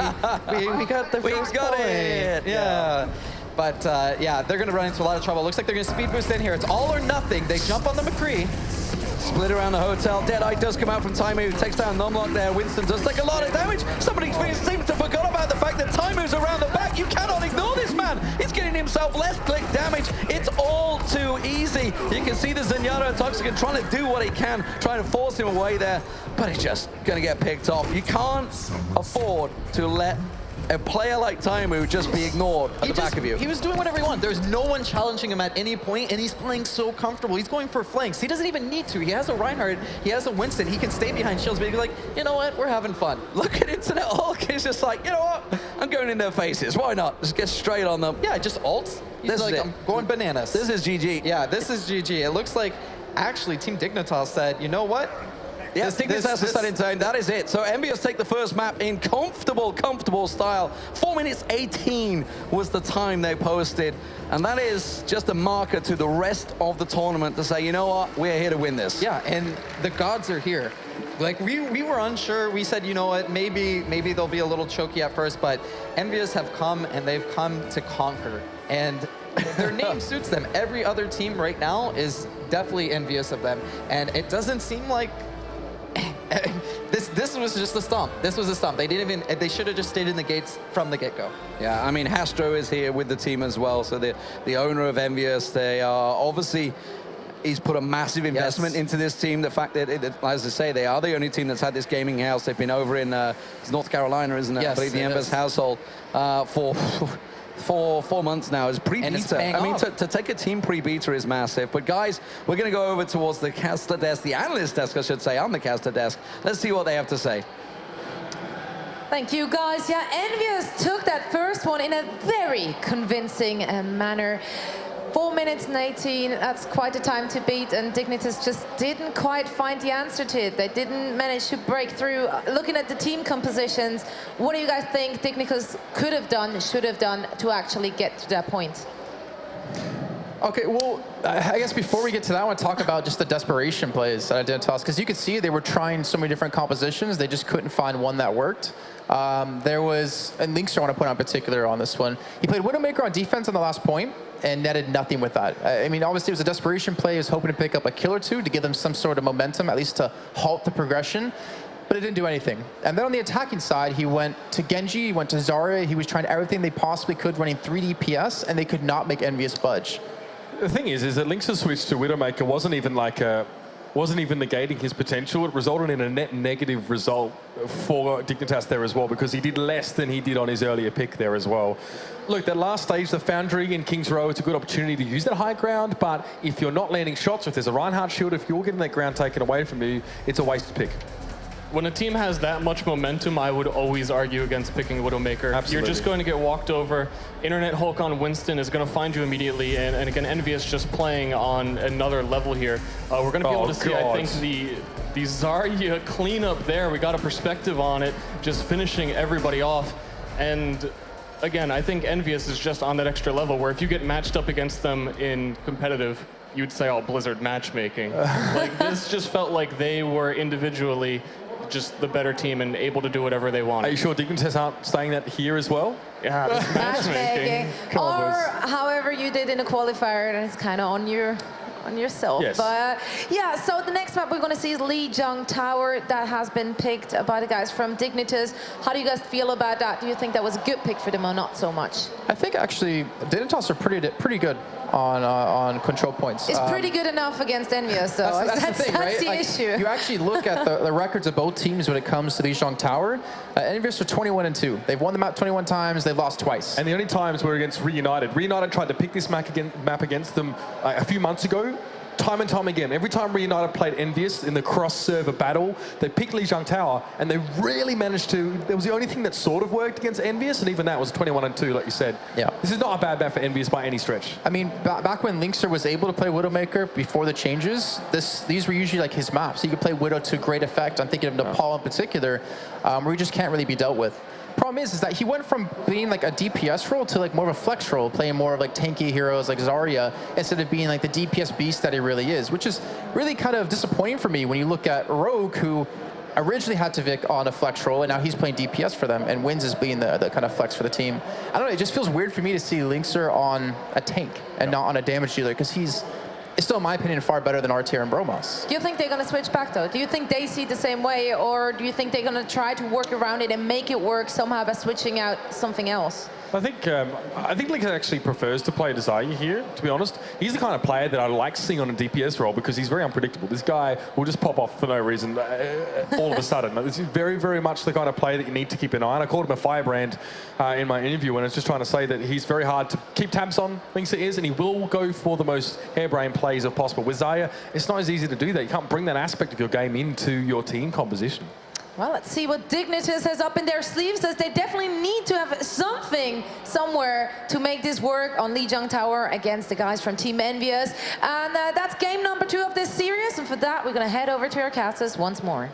got the first point. It. Yeah. But yeah, they're going to run into a lot of trouble. Looks like they're going to speed boost in here. It's all or nothing. They jump on the McCree. Split around the hotel. Deadeye does come out from Taimu. Takes down Numlock there. Winston does take a lot of damage. Somebody seems to forgot about the fact that Taimu's around the back. You cannot ignore this man. He's getting himself left-click damage. It's all too easy. You can see the Zenyatta Toxican trying to do what he can, trying to force him away there, but he's just going to get picked off. You can't afford to let a player like Taimu just be ignored at the back of you. He was doing whatever he wanted. There's no one challenging him at any point, and he's playing so comfortable. He's going for flanks. He doesn't even need to. He has a Reinhardt. He has a Winston. He can stay behind shields, but he'd be like, you know what? We're having fun. Look at Internet Hulk. He's just like, you know what? I'm going in their faces. Why not? Just get straight on them. Yeah, just ults. He's like, I'm going bananas. This is GG. Yeah, this is GG. It looks like, actually, Team Dignitas said, you know what? Yes, Dignitas is set in tone. That is it. So EnVyUs take the first map in comfortable style. 4 minutes 18 was the time they posted. And that is just a marker to the rest of the tournament to say, you know what, we're here to win this. Yeah, and the gods are here. Like, we were unsure. We said, you know what, maybe they'll be a little choky at first, but EnVyUs have come, and they've come to conquer. And their name suits them. Every other team right now is definitely envious of them. And it doesn't seem like this was just a stomp. This was a stomp. They should have just stayed in the gates from the get-go. Yeah, I mean, Hastro is here with the team as well. So the owner of EnVyUs, they are obviously, he's put a massive investment into this team. The fact that, as I say, they are the only team that's had this gaming house. They've been over in North Carolina, isn't it? Yes, I believe the EnVyUs household for 4 months now. Is pre-beta. I mean, to take a team pre-beta is massive. But guys, we're going to go over towards the caster desk, the analyst desk, I should say. I'm the caster desk. Let's see what they have to say. Thank you, guys. Yeah, EnVyUs took that first one in a very convincing manner. 4 minutes and 18, that's quite a time to beat, and Dignitas just didn't quite find the answer to it. They didn't manage to break through. Looking at the team compositions, what do you guys think Dignitas could have done, should have done to actually get to that point? Okay, well, I guess before we get to that, I want to talk about just the desperation plays that Dignitas, because you could see they were trying so many different compositions, they just couldn't find one that worked. There was, and Linkster I want to put on particular on this one, he played Widowmaker on defense on the last point, and netted nothing with that. I mean, obviously it was a desperation play. He was hoping to pick up a kill or two to give them some sort of momentum, at least to halt the progression, but it didn't do anything. And then on the attacking side, he went to Genji, he went to Zarya, he was trying everything they possibly could, running 3 DPS, and they could not make EnVyUs budge. The thing is that Link's switch to Widowmaker wasn't even negating his potential. It resulted in a net negative result for Dignitas there as well, because he did less than he did on his earlier pick there as well. Look, that last stage, the Foundry in King's Row, it's a good opportunity to use that high ground, but if you're not landing shots, if there's a Reinhardt shield, if you're getting that ground taken away from you, it's a wasted pick. When a team has that much momentum, I would always argue against picking Widowmaker. Absolutely. You're just going to get walked over. Internet Hulk on Winston is going to find you immediately, and again, EnVyUs just playing on another level here. We're going to be able to see, I think, the Zarya cleanup there. We got a perspective on it, just finishing everybody off. And again, I think EnVyUs is just on that extra level where if you get matched up against them in competitive, you'd say, oh, Blizzard matchmaking. Like, this just felt like they were individually just the better team and able to do whatever they want. Are you sure Dignitas aren't saying that here as well? Yeah, this matchmaking. Come on, Or boys. however you did in a qualifier, and it's kind of on yourself. Yes. But yeah, so the next map we're going to see is Lijiang Tower. That has been picked by the guys from Dignitas. How do you guys feel about that? Do you think that was a good pick for them or not so much? I think actually Dignitas are pretty good on control points. It's pretty good enough against EnVyUs, though. That's the thing, right? the Like, issue. You actually look at the records of both teams when it comes to Lijiang Tower. EnVyUs are 21-2. They've won the map 21 times. They've lost twice. And the only times were against Reunited. Reunited tried to pick this map against them a few months ago. Time and time again. Every time Reunited played EnVyUs in the cross-server battle, they picked Lijiang Tower, and they really managed to... That was the only thing that sort of worked against EnVyUs, and even that was 21-2, like you said. Yeah. This is not a bad map for EnVyUs by any stretch. I mean, back when Linkser was able to play Widowmaker before the changes, these were usually like his maps. He could play Widow to great effect. I'm thinking of Nepal in particular, where he just can't really be dealt with. Problem is that he went from being like a DPS role to like more of a flex role, playing more of like tanky heroes like Zarya, instead of being like the DPS beast that he really is, which is really kind of disappointing for me when you look at Rogue, who originally had Tavik on a flex role, and now he's playing DPS for them, and Wins is being the kind of flex for the team. I don't know, it just feels weird for me to see Linkser on a tank and not on a damage dealer, because it's still, in my opinion, far better than RTR and Bromos. Do you think they're going to switch back, though? Do you think they see it the same way, or do you think they're going to try to work around it and make it work somehow by switching out something else? I think Link actually prefers to play Desire here, to be honest. He's the kind of player that I like seeing on a DPS role because he's very unpredictable. This guy will just pop off for no reason all of a sudden. This is very, very much the kind of player that you need to keep an eye on. I called him a firebrand in my interview, and I was just trying to say that he's very hard to keep tabs on, Linkser is, and he will go for the most harebrained plays if possible. With Zarya, it's not as easy to do that. You can't bring that aspect of your game into your team composition. Well, let's see what Dignitas has up in their sleeves, as they definitely need to have something somewhere to make this work on Lijiang Tower against the guys from Team EnVyUs. And that's game number 2 of this series. And for that, we're going to head over to our casters once more.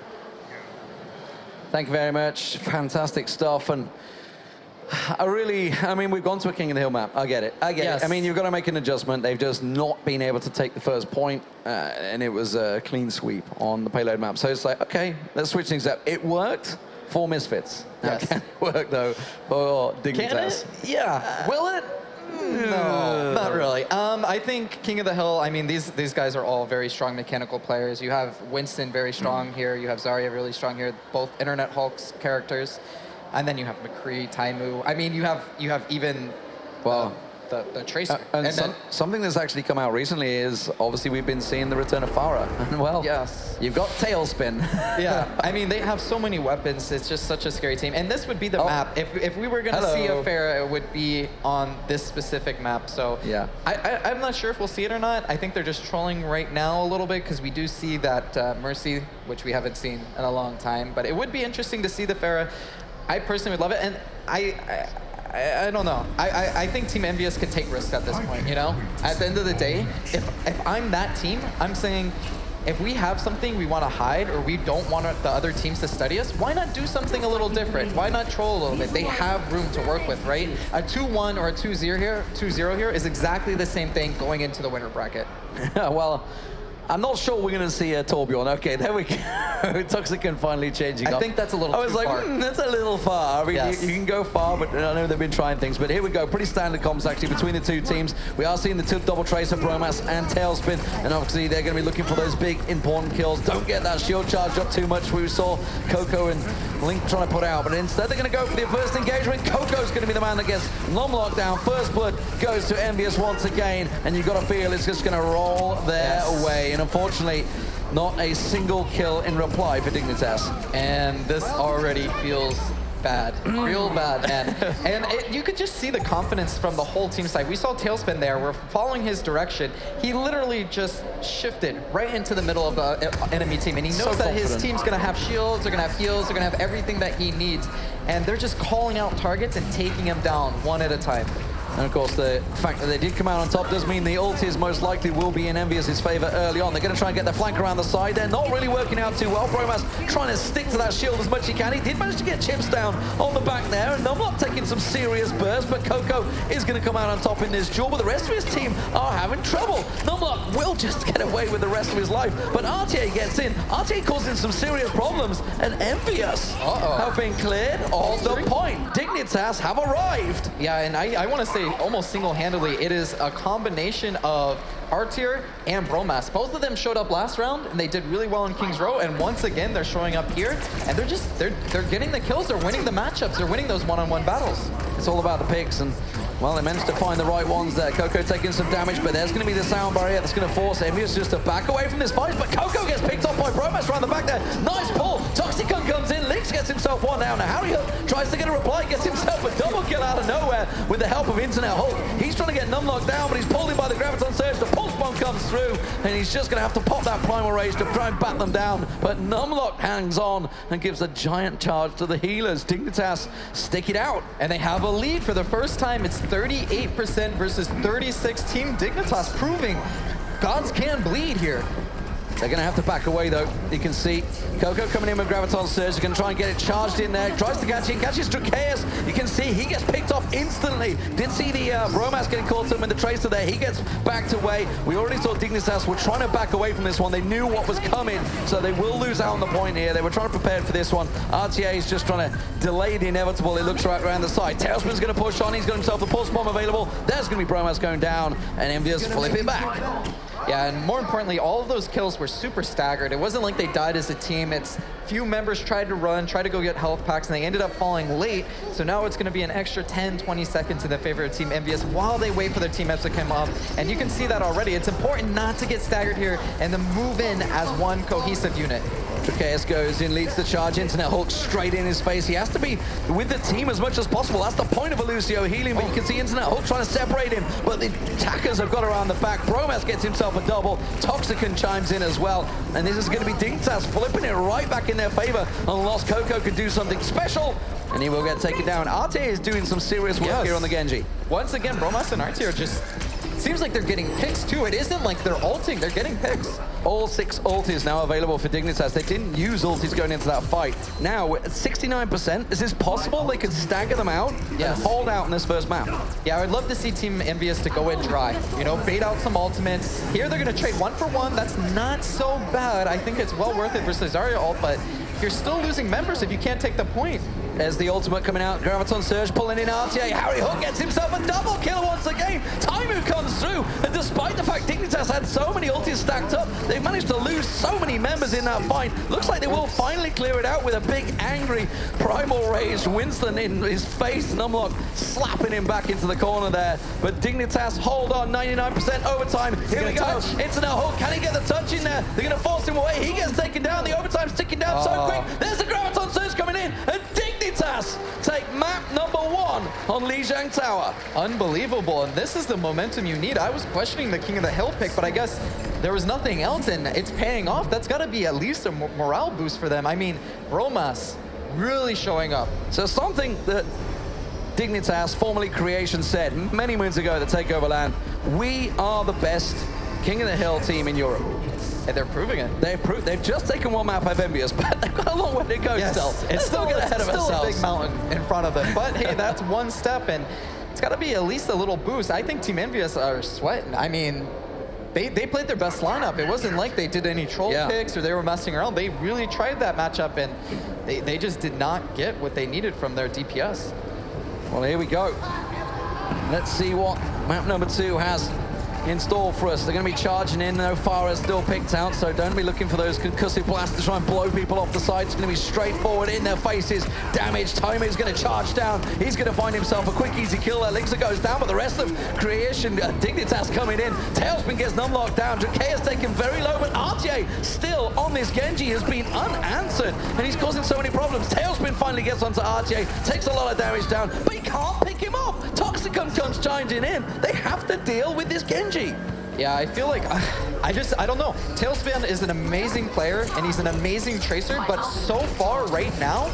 Thank you very much. Fantastic stuff. And I mean, we've gone to a King of the Hill map. I get it. I get it. I mean, you've got to make an adjustment. They've just not been able to take the first point, and it was a clean sweep on the payload map. So it's like, okay, let's switch things up. It worked for Misfits. Yes. Can it work, though, for Dignitas? Can it? Yeah. Will it? No, not really. I think King of the Hill, I mean, these guys are all very strong mechanical players. You have Winston very strong here. You have Zarya really strong here, both Internet Hulks characters. And then you have McCree, Taimu. I mean, you have even the Tracer. And then something that's actually come out recently is, obviously, we've been seeing the return of Farah. And well, yes, you've got Tailspin. Yeah, I mean, they have so many weapons. It's just such a scary team. And this would be the map. If we were going to see a Farah, it would be on this specific map. So yeah, I'm not sure if we'll see it or not. I think they're just trolling right now a little bit, because we do see that Mercy, which we haven't seen in a long time. But it would be interesting to see the Farah. I personally would love it, and I don't know. I think Team EnVyUs could take risks at this point, you know? At the end of the day, if I'm that team, I'm saying, if we have something we want to hide, or we don't want the other teams to study us, why not do something a little different? Why not troll a little bit? They have room to work with, right? A 2-1 or a 2-0 here is exactly the same thing going into the winner bracket. Well, I'm not sure we're going to see Torbjorn. Okay, there we go. Toxican finally changing up. I think that's a little too far. I was like, that's a little far. I mean, yes. you can go far, but I know they've been trying things. But here we go. Pretty standard comms, actually, between the two teams. We are seeing the two double tracer, Bromas and Tailspin. And obviously, they're going to be looking for those big, important kills. Don't get that shield charged up too much. We saw Coco and Link trying to put out. But instead, they're going to go for the first engagement. Coco's going to be the man that gets long lockdown. First blood goes to EnVyUs once again. And you've got to feel it's just going to roll their way. And unfortunately, not a single kill in reply for Dignitas. And this already feels bad, real bad. And you could just see the confidence from the whole team side. We saw Tailspin there. We're following his direction. He literally just shifted right into the middle of the enemy team. And he knows that his team's going to have shields, they're going to have heals, they're going to have everything that he needs. And they're just calling out targets and taking him down one at a time. And of course, the fact that they did come out on top does mean the ultis most likely will be in EnVyUs' favor early on. They're going to try and get the flank around the side. They're not really working out too well. Bromas trying to stick to that shield as much as he can. He did manage to get chips down on the back there, and Numlock taking some serious bursts, but Coco is going to come out on top in this duel, but the rest of his team are having trouble. Numlock Numlock will just get away with the rest of his life, but RTA gets in. RTA causing some serious problems, and EnVyUs have been cleared of the point. Dignitas have arrived. Yeah, and I want to say almost single-handedly, it is a combination of R-Tier and Bromas. Both of them showed up last round, and they did really well in King's Row, and once again, they're showing up here, and they're getting the kills, they're winning the matchups, they're winning those one-on-one battles. It's all about the picks, and well, they managed to find the right ones there. Coco taking some damage, but there's going to be the sound barrier that's going to force EnVyUs just to back away from this fight, but Coco gets picked off by Bromas around the back there. Nice pull. Toxicon comes in. Lynx gets himself one down. Now Harry Hook tries to get a reply, gets himself a double kill out of nowhere with the help of Internet Hulk. He's trying to get Numlock down, but he's pulled in by the Graviton Surge. The pulse bomb comes through, and he's just going to have to pop that Primal Rage to try and bat them down. But Numlock hangs on and gives a giant charge to the healers. Dignitas stick it out. And they have a lead for the first time. It's 38% versus 36. Team Dignitas proving gods can bleed here. They're going to have to back away, though. You can see Coco coming in with Graviton Surge. They're going to try and get it charged in there. Tries to catch it. Catches Drakeus. You can see he gets picked off instantly. Did see the Bromas getting caught up in the Tracer there. He gets backed away. We already saw Dignitas were trying to back away from this one. They knew what was coming, so they will lose out on the point here. They were trying to prepare for this one. RTA is just trying to delay the inevitable. It looks right around the side. Tailspin's going to push on. He's got himself a pulse bomb available. There's going to be Bromas going down, and EnVyUs flip it back. Yeah, and more importantly, all of those kills were super staggered. It wasn't like they died as a team. It's few members tried to run, tried to go get health packs, and they ended up falling late. So now it's going to be an extra 10, 20 seconds in the favor of Team EnVyUs while they wait for their teammates to come up. And you can see that already. It's important not to get staggered here and then move in as one cohesive unit. Drakeus goes in, leads the charge. Internet Hulk straight in his face. He has to be with the team as much as possible. That's the point of a Lucio healing, but you can see Internet Hulk trying to separate him, but the attackers have got around the back. Bromas gets himself a double. Toxicon chimes in as well, and this is going to be Dignitas flipping it right back in their favor, unless Coco could do something special, and he will get taken down. RTA is doing some serious work here on the Genji. Once again, Bromas and RTA are just... Seems like they're getting picks too. It isn't like they're ulting, they're getting picks. All 6 ultis now available for Dignitas. They didn't use ultis going into that fight. Now, at 69%, is this possible they could stagger them out and hold out in this first map? Yeah, I would love to see Team EnVyUs to go in dry. You know, bait out some ultimates. Here they're gonna trade 1 for 1. That's not so bad. I think it's well worth it versus Zarya ult, but you're still losing members if you can't take the point. There's the ultimate coming out. Graviton Surge pulling in RTA. Harry Hook gets himself a double kill once again. Taimu comes through, and despite the fact Dignitas had so many ultis stacked up, they've managed to lose so many members in that fight. Looks like they will finally clear it out with a big, angry, primal rage. Winston in his face. Numlock slapping him back into the corner there. But Dignitas hold on, 99% overtime. Here we go. Internet Hulk, can he get the touch in there? They're going to force him away. He gets taken down. The overtime's ticking down so quick. There's the Graviton Surge coming in, and Dignitas take map number 1 on Lijiang Tower. Unbelievable, and this is the momentum you need. I was questioning the King of the Hill pick, but I guess there was nothing else, and it's paying off. That's got to be at least a morale boost for them. I mean, Bromas really showing up. So something that Dignitas, formerly Creation, said many moons ago at the Takeover Land, we are the best King of the Hill team in Europe. And they're proving it. They've just taken 1 map of EnVyUs, but they've got a long way to go still. It's still get ahead of still ourselves. a big mountain in front of them. But hey, that's one step, and it's got to be at least a little boost. I think Team EnVyUs are sweating. I mean, they played their best lineup. It wasn't like they did any troll picks or they were messing around. They really tried that matchup, and they just did not get what they needed from their DPS. Well, here we go. Let's see what map number 2 has in store for us. They're going to be charging in. No fire is still picked out, so don't be looking for those concussive blasts to try and blow people off the side. It's going to be straightforward in their faces. Damage. Taimu is going to charge down. He's going to find himself a quick, easy kill. Elixir goes down, but the rest of Creation, Dignitas coming in. Tailspin gets Numlock down. Drakeus taken very low, but RTA still on this Genji has been unanswered, and he's causing so many problems. Tailspin finally gets onto RTA, takes a lot of damage down, but he can't pick him off. Toxicon comes chiming in. They have to deal with this Genji. Yeah, I feel like, I don't know. Tailspin is an amazing player, and he's an amazing tracer, but so far right now,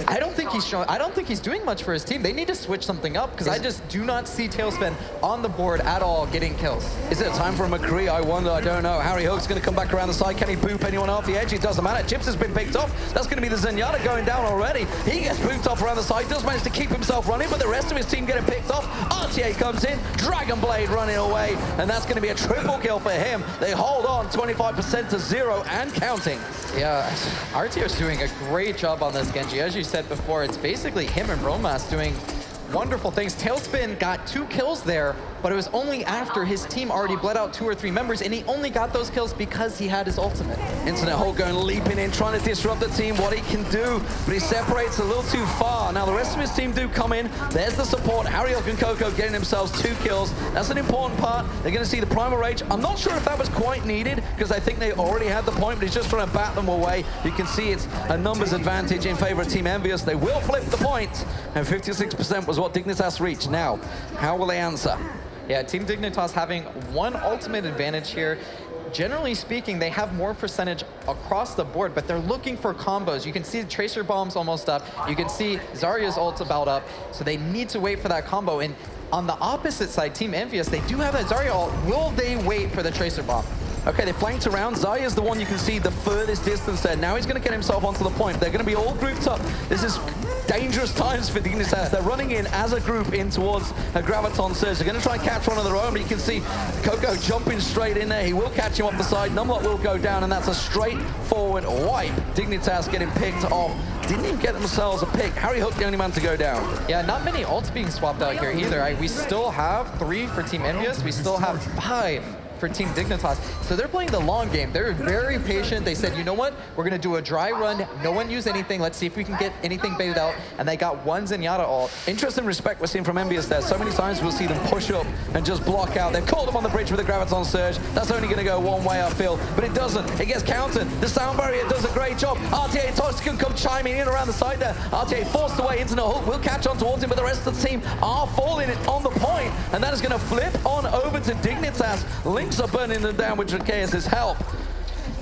I don't think he's doing much for his team. They need to switch something up, because I just do not see Tailspin on the board at all getting kills. Is it time for a McCree? I wonder. I don't know. Harry Hook's going to come back around the side. Can he boop anyone off the edge? It doesn't matter. Chips has been picked off. That's going to be the Zenyatta going down already. He gets booped off around the side. Does manage to keep himself running, but the rest of his team getting picked off. RTA comes in. Dragon Blade running away, and that's going to be a triple kill for him. They hold on 25% to 0 and counting. Yeah, RTO's doing a great job on this Genji. As you said before, it's basically him and Bromas doing wonderful things. Tailspin got 2 kills there, but it was only after his team already bled out 2 or 3 members, and he only got those kills because he had his ultimate. Internet Hulk going leaping in, trying to disrupt the team, what he can do, but he separates a little too far. Now the rest of his team do come in. There's the support. Harry Hulk and Coco getting themselves 2 kills. That's an important part. They're going to see the Primal Rage. I'm not sure if that was quite needed, because I think they already had the point, but he's just trying to bat them away. You can see it's a numbers advantage in favor of Team EnVyUs. They will flip the point, and 56% was what Dignitas reached. Now, how will they answer? Yeah, Team Dignitas having 1 ultimate advantage here. Generally speaking, they have more percentage across the board, but they're looking for combos. You can see the Tracer Bomb's almost up. You can see Zarya's ult's about up, so they need to wait for that combo. And on the opposite side, Team EnVyUs, they do have that Zarya ult. Will they wait for the Tracer Bomb? Okay, they flanked around. Zarya's the one you can see the furthest distance there. Now he's going to get himself onto the point. They're going to be all grouped up. This is dangerous times for Dignitas. They're running in as a group in towards a Graviton Surge. They're going to try and catch one of their own, but you can see Coco jumping straight in there. He will catch him off the side. Numlock will go down, and that's a straightforward wipe. Dignitas getting picked off. Didn't even get themselves a pick. Harry Hook, the only man to go down. Yeah, not many ults being swapped out here either. We still have 3 for Team EnVyUs. We still have 5 for Team Dignitas. So they're playing the long game. They're very patient. They said, you know what? We're going to do a dry run. No one use anything. Let's see if we can get anything baited out. And they got 1 Zenyatta ult. Interest and respect we're seeing from EnVyUs there. So many times we'll see them push up and just block out. They've caught them on the bridge with the Graviton Surge. That's only going to go one way, I feel. But it doesn't. It gets countered. The sound barrier does a great job. RTA and Toxic come chiming in around the side there. RTA forced away. Internet Hulk will catch on towards him, but the rest of the team are falling on the point. And that is going to flip on over to Dignitas. Lynx are burning them down with Drakeus' help.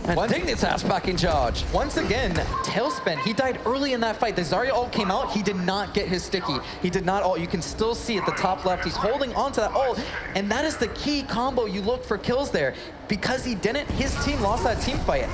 And Dignitas back in charge. Once again, Tailspin, he died early in that fight. The Zarya ult came out, he did not get his sticky. He did not ult. You can still see at the top left, he's holding onto that ult. And that is the key combo you look for kills there. Because he didn't, his team lost that team fight.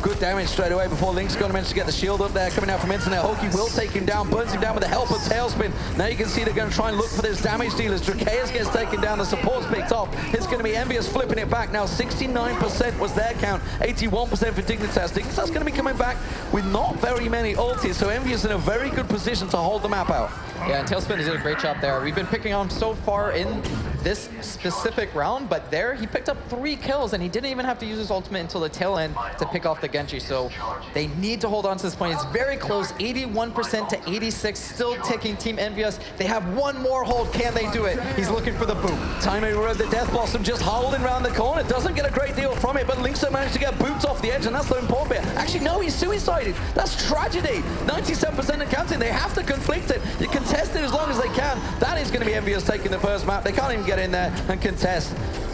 Good damage straight away before Link's going to manage to get the shield up there. Coming out from Internet Hulk, he will take him down, burns him down with the help of Tailspin. Now you can see they're going to try and look for this damage dealers. Drakeus gets taken down, the support's picked off. It's going to be EnVyUs flipping it back. Now 69% was their count, 81% for Dignitas. Dignitas going to be coming back with not very many ultis, so EnVyUs in a very good position to hold the map out. Yeah, and Tailspin did a great job there. We've been picking on him so far in this specific round, but there he picked up 3 kills and he didn't even have to use his ultimate until the tail end to pick off the Genji. So they need to hold on to this point. It's very close, 81% to 86, still ticking Team EnVyUs. They have 1 more hold. Can they do it? He's looking for the boot. Timing Road, the Death Blossom just holding around the corner. Doesn't get a great deal from it, but Linkster managed to get boots off the edge, and that's the important bit. Actually, no, he's suicided. That's tragedy. 97% of counting. They have to conflict it. You contest it as long as they can. That is going to be EnVyUs taking the first map. They can't even get in there and contest.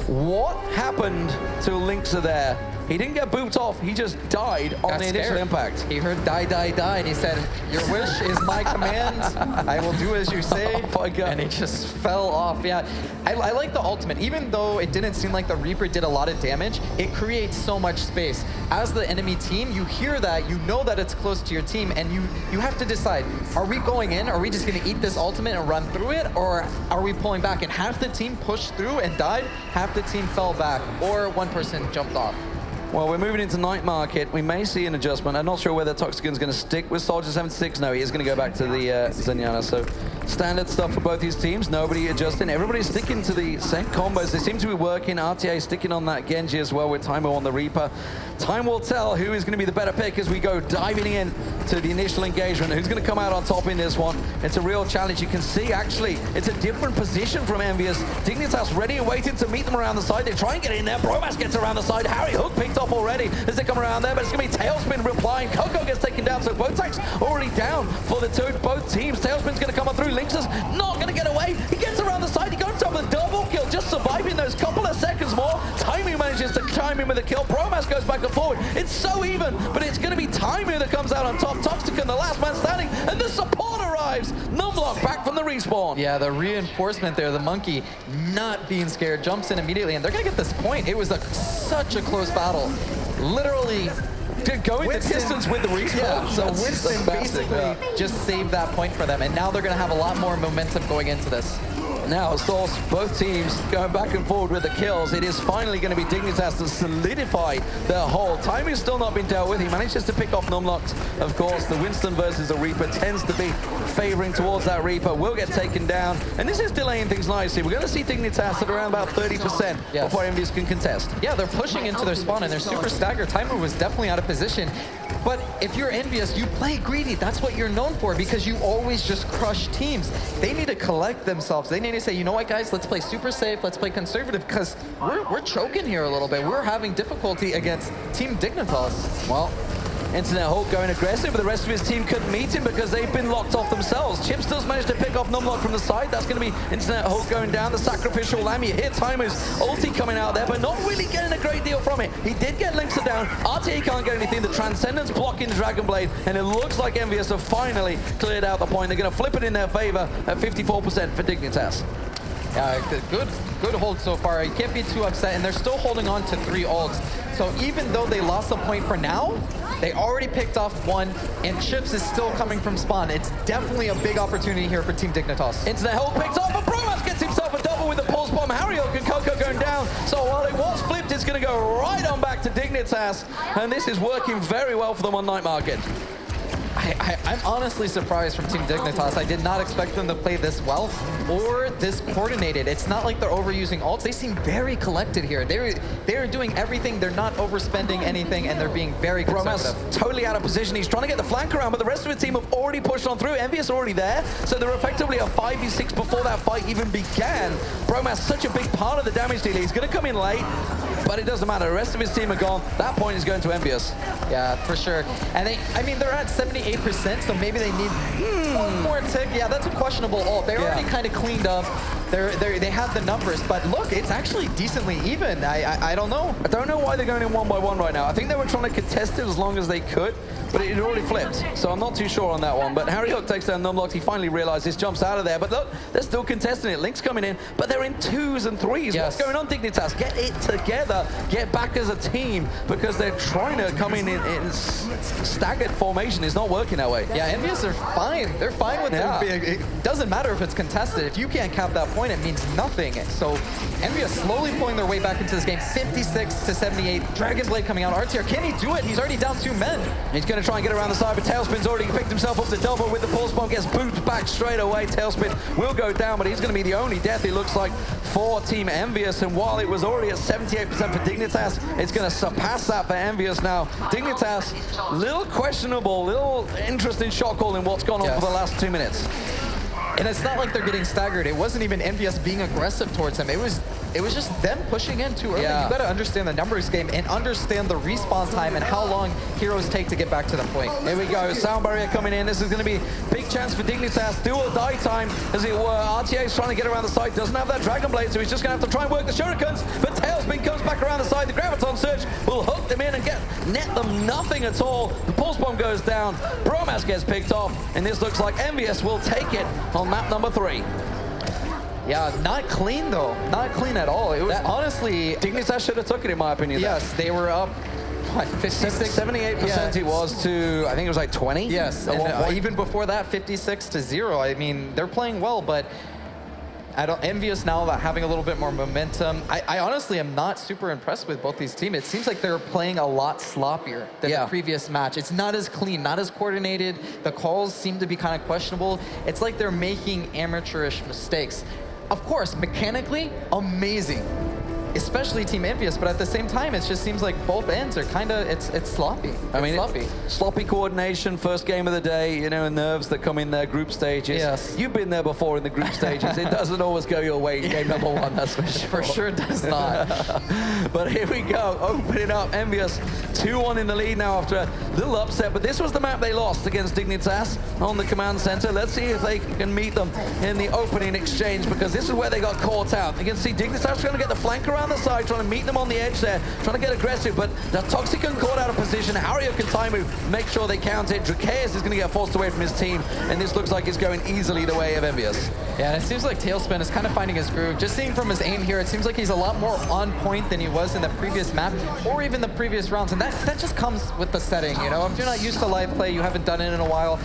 What happened to Linkster there? He didn't get booped off, he just died on the initial impact. He heard die, die, die, and he said, your wish is my command. I will do as you say. Oh my God. And he just fell off. Yeah, I like the ultimate. Even though it didn't seem like the Reaper did a lot of damage, it creates so much space. As the enemy team, you hear that, you know that it's close to your team, and you have to decide, are we going in? Are we just going to eat this ultimate and run through it? Or are we pulling back? And half the team pushed through and died, half the team fell back, or 1 person jumped off. Well, we're moving into Night Market. We may see an adjustment. I'm not sure whether Toxican's going to stick with Soldier 76. No, he is going to go back to the Zenyatta. So standard stuff for both these teams. Nobody adjusting. Everybody's sticking to the same combos. They seem to be working. RTA sticking on that Genji as well with Taimo on the Reaper. Time will tell who is going to be the better pick as we go diving in to the initial engagement. Who's going to come out on top in this one? It's a real challenge. You can see, actually, it's a different position from EnVyUs. Dignitas ready and waiting to meet them around the side. They try and get in there. Bromas gets around the side. Harry Hook picked up already as they come around there, but it's going to be Tailspin replying. Coco gets taken down, so both tanks already down for the both teams. Tailspin's going to come on through. Lynx is not going to get away. He gets around the side. He goes up with a double kill, just surviving those couple of seconds more. Timing manages to chime in with a kill. Bromas goes back and forward. It's so even, but it's going to be Timing that comes out on top. Toxican, the last man standing, and the support arrives. Numlock back from the respawn. Yeah, the reinforcement there, the monkey not being scared, jumps in immediately, and they're going to get this point. It was such a close battle. Literally going the distance with the respawn. Yeah, so Winston basically just saved that point for them, and now they're going to have a lot more momentum going into this. Now, of course, both teams going back and forward with the kills. It is finally going to be Dignitas to solidify their hold. Timing's still not been dealt with. He manages to pick off Numlocked. Of course, the Winston versus the Reaper tends to be favoring towards that Reaper. Will get taken down. And this is delaying things nicely. We're going to see Dignitas at around about 30% before EnVyUs can contest. Yeah, they're pushing into their spawn, and they're super staggered. Timer was definitely out of position. But if you're EnVyUs, you play greedy. That's what you're known for, because you always just crush teams. They need to collect themselves. They need to say, you know what, guys, let's play super safe. Let's play conservative, because we're choking here a little bit. We're having difficulty against Team Dignitas. Well, Internet Hulk going aggressive, but the rest of his team couldn't meet him because they've been locked off themselves. Chips does manage to pick off Numlock from the side. That's going to be Internet Hulk going down. The Sacrificial Lamb. You hear Timer's ulti coming out there, but not really getting a great deal from it. He did get Linkster down. RTA can't get anything. The Transcendence blocking the Dragon Blade, and it looks like EnVyUs have finally cleared out the point. They're going to flip it in their favor at 54% for Dignitas. Yeah, good hold so far. You can't be too upset, and they're still holding on to 3 ults. So even though they lost a point for now, they already picked off 1, and Chips is still coming from spawn. It's definitely a big opportunity here for Team Dignitas. Internet Hulk picks off, but Bromas gets himself a double with the pulse bomb. Harry Hulk and Coco going down. So while it was flipped, it's going to go right on back to Dignitas, and this is working very well for them on Night Market. I'm honestly surprised from Team Dignitas. I did not expect them to play this well or this coordinated. It's not like they're overusing ults. They seem very collected here. They're doing everything. They're not overspending anything, and they're being very conservative. Bromas totally out of position. He's trying to get the flank around, but the rest of the team have already pushed on through. EnVyUs are already there, so they're effectively a 5v6 before that fight even began. Bromas such a big part of the damage dealer. He's going to come in late, but it doesn't matter. The rest of his team are gone. That point is going to EnVyUs. Yeah, for sure. And they're at 78%, so maybe they need one more tick. Yeah, that's a questionable ult. They already kind of cleaned up. They have the numbers, but look, it's actually decently even. I don't know. I don't know why they're going in 1 by 1 right now. I think they were trying to contest it as long as they could, but it had already flipped, so I'm not too sure on that one. But Harry Hook takes down Numlocked. He finally realizes, jumps out of there, but look, they're still contesting it. Link's coming in, but they're in 2s and 3s. What's going on, Dignitas? Get it together. Get back as a team, because they're trying to come in staggered formation. It's not working that way. Yeah, EnVyUs are fine. They're fine with them being, it doesn't matter if it's contested. If you can't cap that point, it means nothing. So EnVyUs slowly pulling their way back into this game. 56-78. Dragon Blade coming out. RTR, can he do it? He's already down 2 men. He's going to try and get around the side, but Tailspin's already picked himself up to double with the pulse bomb. Gets booted back straight away. Tailspin will go down, but he's going to be the only death, it looks like, for Team EnVyUs. And while it was already at 78% for Dignitas, it's going to surpass that for EnVyUs now. Dignitas, little questionable, little interesting shot call in what's gone on for the last 2 minutes. And it's not like they're getting staggered. It wasn't even EnVyUs being aggressive towards him. It was just them pushing in too early. You got to understand the numbers game and understand the respawn time and how long heroes take to get back to the point. Here we go. Sound barrier coming in. This is going to be big chance for Dignitas. Do or die time, as it were. RTA is trying to get around the side. Doesn't have that Dragon Blade, so he's just going to have to try and work the shurikens. But Tailspin comes back around the side. The Graviton Surge will hook them in and net them nothing at all. The pulse bomb goes down. Bromas gets picked off, and this looks like EnVyUs will take it on map number 3. Yeah, not clean though. Not clean at all. It was honestly... Dignitas should have took it, in my opinion. Yes, they were up, what, 56? 78% it was to, I think it was like 20? Yes, and even before that, 56-0. I mean, they're playing well, but EnVyUs now about having a little bit more momentum. I honestly am not super impressed with both these teams. It seems like they're playing a lot sloppier than the previous match. It's not as clean, not as coordinated. The calls seem to be kind of questionable. It's like they're making amateurish mistakes. Of course, mechanically, amazing. Especially Team EnVyUs, but at the same time, it just seems like both ends are kind of, it's sloppy. I mean, sloppy coordination, first game of the day, you know, nerves that come in their group stages. Yes. You've been there before in the group stages. It doesn't always go your way in game number 1, that's for sure. For sure does not. But here we go, opening up. EnVyUs 2-1 in the lead now after a little upset, but this was the map they lost against Dignitas on the command center. Let's see if they can meet them in the opening exchange, because this is where they got caught out. You can see Dignitas trying to get the flank around the side, trying to meet them on the edge there, trying to get aggressive, but the Toxicon caught out of position. Haruo and Taimu make sure they count it. Drakeus is going to get forced away from his team, and this looks like it's going easily the way of EnVyUs. Yeah, and it seems like Tailspin is kind of finding his groove. Just seeing from his aim here, it seems like he's a lot more on point than he was in the previous map or even the previous rounds, and that just comes with the setting, you know? If you're not used to live play, you haven't done it in a while,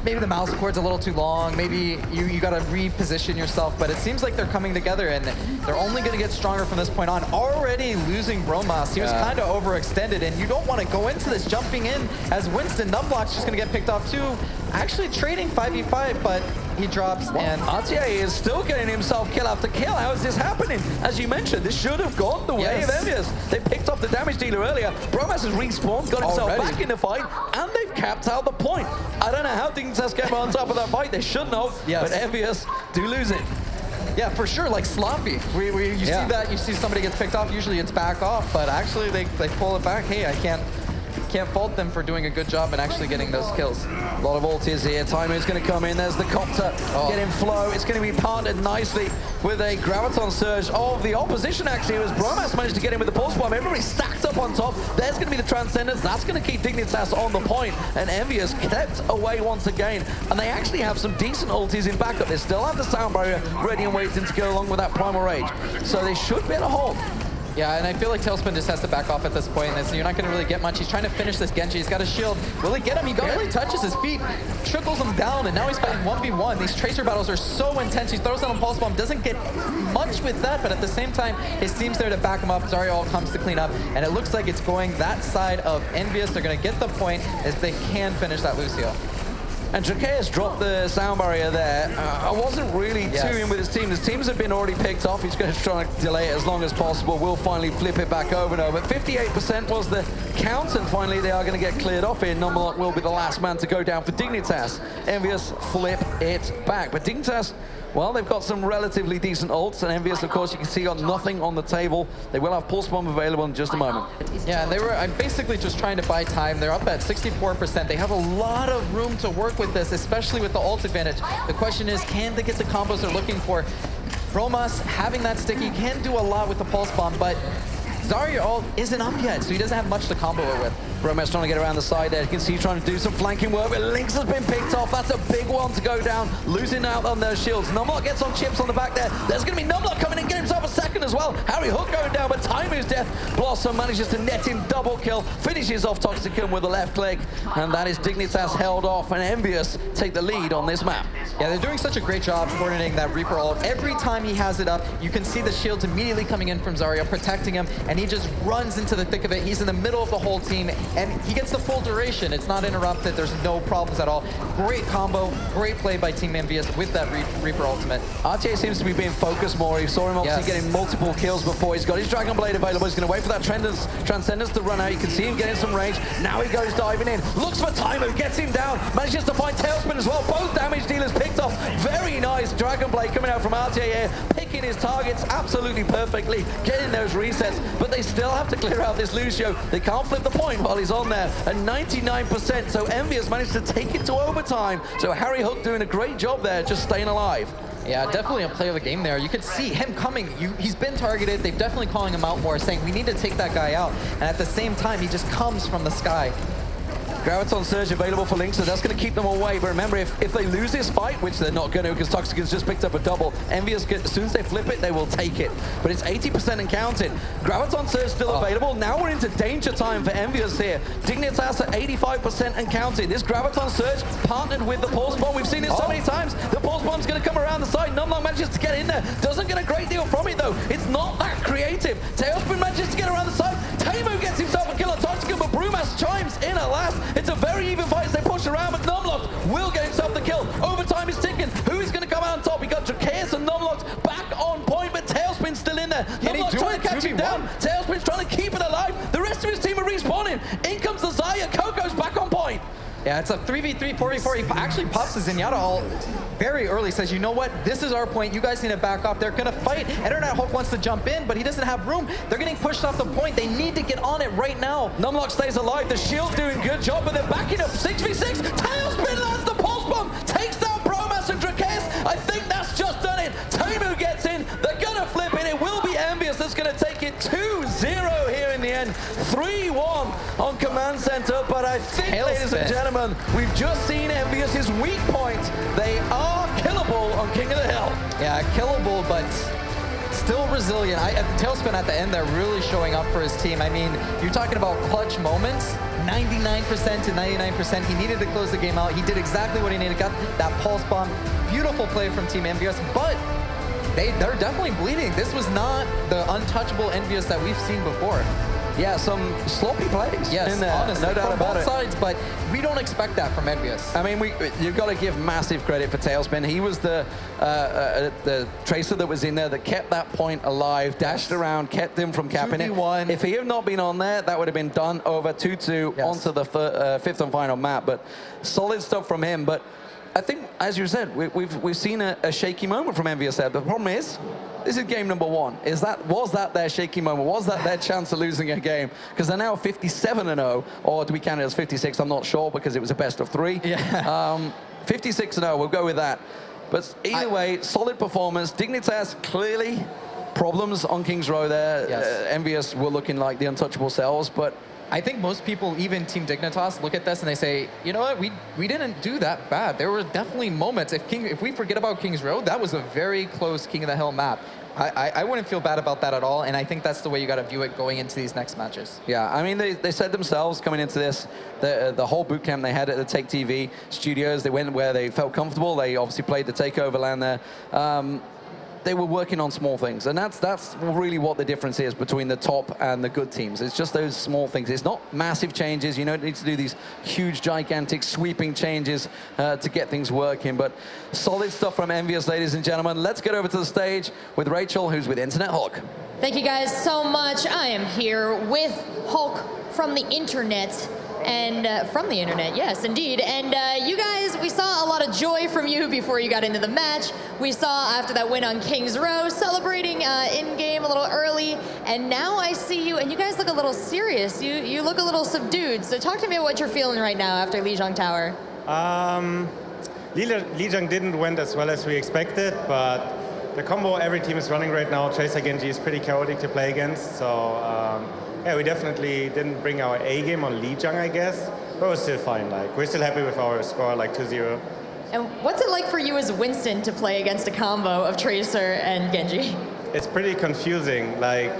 maybe the mouse cord's a little too long. Maybe you got to reposition yourself. But it seems like they're coming together, and they're only going to get stronger from this point on. Already losing Bromas. He was kind of overextended, and you don't want to go into this jumping in as Winston. Numlock's just going to get picked off too. Actually trading 5v5, but he drops, and RTA is still getting himself kill after kill. How is this happening? As you mentioned, this should have gone the way of EnVyUs. They picked off the damage dealer earlier. Bromas has respawned, got himself back in the fight, and they've capped out the point. I don't know how Dignitas came on top of that fight. They should know, but EnVyUs do lose it. Yeah, for sure, like sloppy. You see that, you see somebody gets picked off, usually it's back off, but actually they pull it back. Hey, I can't fault them for doing a good job and actually getting those kills. A lot of ultis here. Timer's going to come in. There's the copter getting flow. It's going to be partnered nicely with a graviton surge of the opposition. Actually, as Bromas managed to get in with the pulse bomb. Everybody stacked up on top. There's going to be the Transcendence. That's going to keep Dignitas on the point. And EnVyUs kept away once again. And they actually have some decent ultis in backup. They still have the sound barrier ready and waiting to go along with that primal rage. So they should be able to hold. Yeah, and I feel like Tailspin just has to back off at this point, and so you're not going to really get much. He's trying to finish this Genji. He's got a shield. Will he get him? He barely touches his feet, trickles him down, and now he's fighting 1v1. These Tracer battles are so intense. He throws down a Pulse Bomb, doesn't get much with that, but at the same time, his team's there to back him up. Zariel comes to clean up, and it looks like it's going that side of EnVyUs. They're going to get the point as they can finish that Lucio. And Drakeus dropped the sound barrier there. I wasn't really too in with his team. His teams have been already picked off. He's going to try to delay it as long as possible. We'll finally flip it back over now. But 58% was the count, and finally they are going to get cleared off here. Numberlock will be the last man to go down for Dignitas. EnVyUs flip it back. But Dignitas, well, they've got some relatively decent ults, and EnVyUs, of course, you can see got nothing on the table. They will have Pulse Bomb available in just a moment. Yeah, I'm basically just trying to buy time. They're up at 64%. They have a lot of room to work with this, especially with the ult advantage. The question is, can they get the combos they're looking for? Bromas, having that sticky, can do a lot with the Pulse Bomb, but Zarya ult isn't up yet, so he doesn't have much to combo it with. Bromas trying to get around the side there. You can see he's trying to do some flanking work, but Lynx has been picked off. That's a big one to go down, losing out on those shields. Numlock gets on chips on the back there. There's going to be Numlock coming in, get himself a second as well. Harry Hook going down, but Timu's death. Blossom manages to net him double kill, finishes off Toxicum with the left click, and that is Dignitas held off, and EnVyUs take the lead on this map. Yeah, they're doing such a great job coordinating that Reaper ult. Every time he has it up, you can see the shields immediately coming in from Zarya, protecting him, and he just runs into the thick of it. He's in the middle of the whole team, and he gets the full duration. It's not interrupted. There's no problems at all. Great combo, great play by Team EnVyUs with that Reaper ultimate. RTA seems to be being focused more. You saw him obviously getting multiple kills before. He's got his Dragon Blade available. He's going to wait for that Transcendence to run out. You can see him getting some range. Now he goes diving in. Looks for Timu, gets him down. Manages to find Tailspin as well. Both damage dealers picked off. Very nice Dragon Blade coming out from RTA here. Picking his targets absolutely perfectly. Getting those resets. But they still have to clear out this Lucio. They can't flip the point while he's on there. At 99%. So EnVyUs managed to take it to overtime. So Harry Hook doing a great job there, just staying alive. Yeah, definitely a play of the game there. You could see him coming. He's been targeted. They're definitely calling him out more, saying we need to take that guy out. And at the same time, he just comes from the sky. Graviton Surge available for Lynx, so that's going to keep them away. But remember, if they lose this fight, which they're not going to, because Toxicus just picked up a double, EnVyUs, as soon as they flip it, they will take it. But it's 80% and counting. Graviton Surge still available. Now we're into danger time for EnVyUs here. Dignitas at 85% and counting. This Graviton Surge partnered with the Pulse Bomb. We've seen it so many times. The Pulse Bomb's going to come around the side. Numlock manages to get in there. Doesn't get a great deal from it, though. It's not that creative. Tailspin manages to get around the side. Tamu gets himself a kill on Toxicus, but Brumas chimes in at last. It's a very even fight as they push around, but Numlock will get himself the kill. Overtime is ticking. Who is going to come out on top? We got Drakeus and Numlock back on point, but Tailspin's still in there. Numlock trying to catch him down. Tailspin's trying to keep it alive. The rest of his team are respawning. In comes the Zarya. Coco's back on point. Yeah, it's a 3v3, 4v4. He actually pops the Zenyatta ult very early, says, you know what, this is our point. You guys need to back off. They're going to fight. Internet Hulk wants to jump in, but he doesn't have room. They're getting pushed off the point. They need to get on it right now. Numlock stays alive. The Shield's doing a good job, but they're backing up 6v6. Tailspin lands the Pulse Bomb. Takes down Bromas and Drakeus. I think that's just done it. Tamu gets in. They're going to flip it. It will be EnVyUs that's going to take it 2-0 here in the end. 3-1 on Command Center, but I think, ladies and gentlemen, we've just seen EnVyUs' weak point. They are killable on King of the Hill. Yeah, killable, but still resilient. Tailspin at the end, they're really showing up for his team. I mean, you're talking about clutch moments, 99% to 99%. He needed to close the game out. He did exactly what he needed, got that pulse bomb. Beautiful play from Team EnVyUs, but they're definitely bleeding. This was not the untouchable EnVyUs that we've seen before. Yeah, some sloppy plays. Yes, in there. honestly, No doubt from about both it. sides, but we don't expect that from EnVyUs. I mean, you've got to give massive credit for Tailspin. He was the tracer that was in there that kept that point alive, dashed around, kept him from capping it. 2v1. If he had not been on there, that would have been done over 2-2 onto the fifth and final map. But solid stuff from him. But I think, as you said, we've seen a shaky moment from EnVyUs there. The problem is, this is game number 1. Was that their shaky moment? Was that their chance of losing a game? Because they're now 57-0, or do we count it as 56? I'm not sure because it was a best of 3. Yeah. 56-0, we'll go with that. But either way, solid performance. Dignitas, clearly problems on King's Row there. Yes. EnVyUs were looking like the untouchable selves, but I think most people, even Team Dignitas, look at this and they say, you know what, we didn't do that bad. There were definitely moments. If we forget about King's Row, that was a very close King of the Hill map. I wouldn't feel bad about that at all, and I think that's the way you got to view it going into these next matches. yeah, I mean, they said themselves coming into this, the whole boot camp they had at the Take TV studios, they went where they felt comfortable. They obviously played the takeover land there. They were working on small things, and that's really what the difference is between the top and the good teams. It's just those small things. It's not massive changes. You don't need to do these huge, gigantic, sweeping changes to get things working, but solid stuff from EnVyUs, ladies and gentlemen. Let's get over to the stage with Rachel, who's with Internet Hulk. Thank you guys so much. I am here with Hulk from the internet. And from the internet, yes, indeed. And you guys, we saw a lot of joy from you before you got into the match. We saw after that win on King's Row, celebrating in-game a little early. And now I see you, and you guys look a little serious. You look a little subdued. So talk to me about what you're feeling right now after Lijiang Tower. Lijiang didn't went as well as we expected, but the combo every team is running right now, Tracer Genji, is pretty chaotic to play against. So yeah, we definitely didn't bring our A game on Lijiang, I guess, but we're still fine. Like, we're still happy with our score, like 2-0. And what's it like for you as Winston to play against a combo of Tracer and Genji? It's pretty confusing. Like,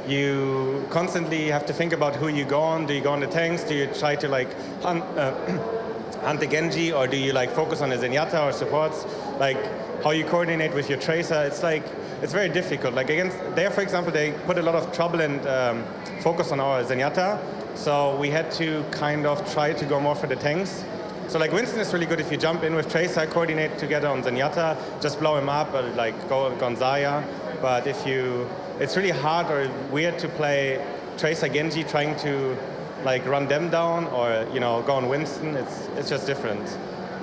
you constantly have to think about who you go on. Do you go on the tanks? Do you try to like hunt the Genji, or do you like focus on the Zenyatta or supports? Like, how you coordinate with your Tracer, it's very difficult. Like against there, for example, they put a lot of trouble and focus on our Zenyatta, so we had to kind of try to go more for the tanks. So like Winston is really good if you jump in with Tracer, coordinate together on Zenyatta, just blow him up, or like go on Zarya. But it's really hard or weird to play Tracer Genji trying to like run them down, or go on Winston. It's just different.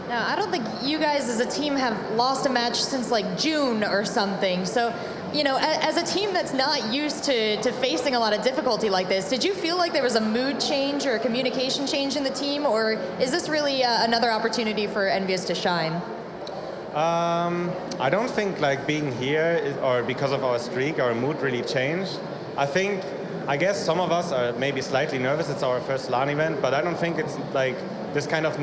Now, I don't think you guys as a team have lost a match since like June or something. So, as a team that's not used to facing a lot of difficulty like this, did you feel like there was a mood change or a communication change in the team, or is this really another opportunity for EnVyUs to shine? I don't think like being here or because of our streak, our mood really changed. I guess some of us are maybe slightly nervous. It's our first LAN event, but I don't think it's like this kind of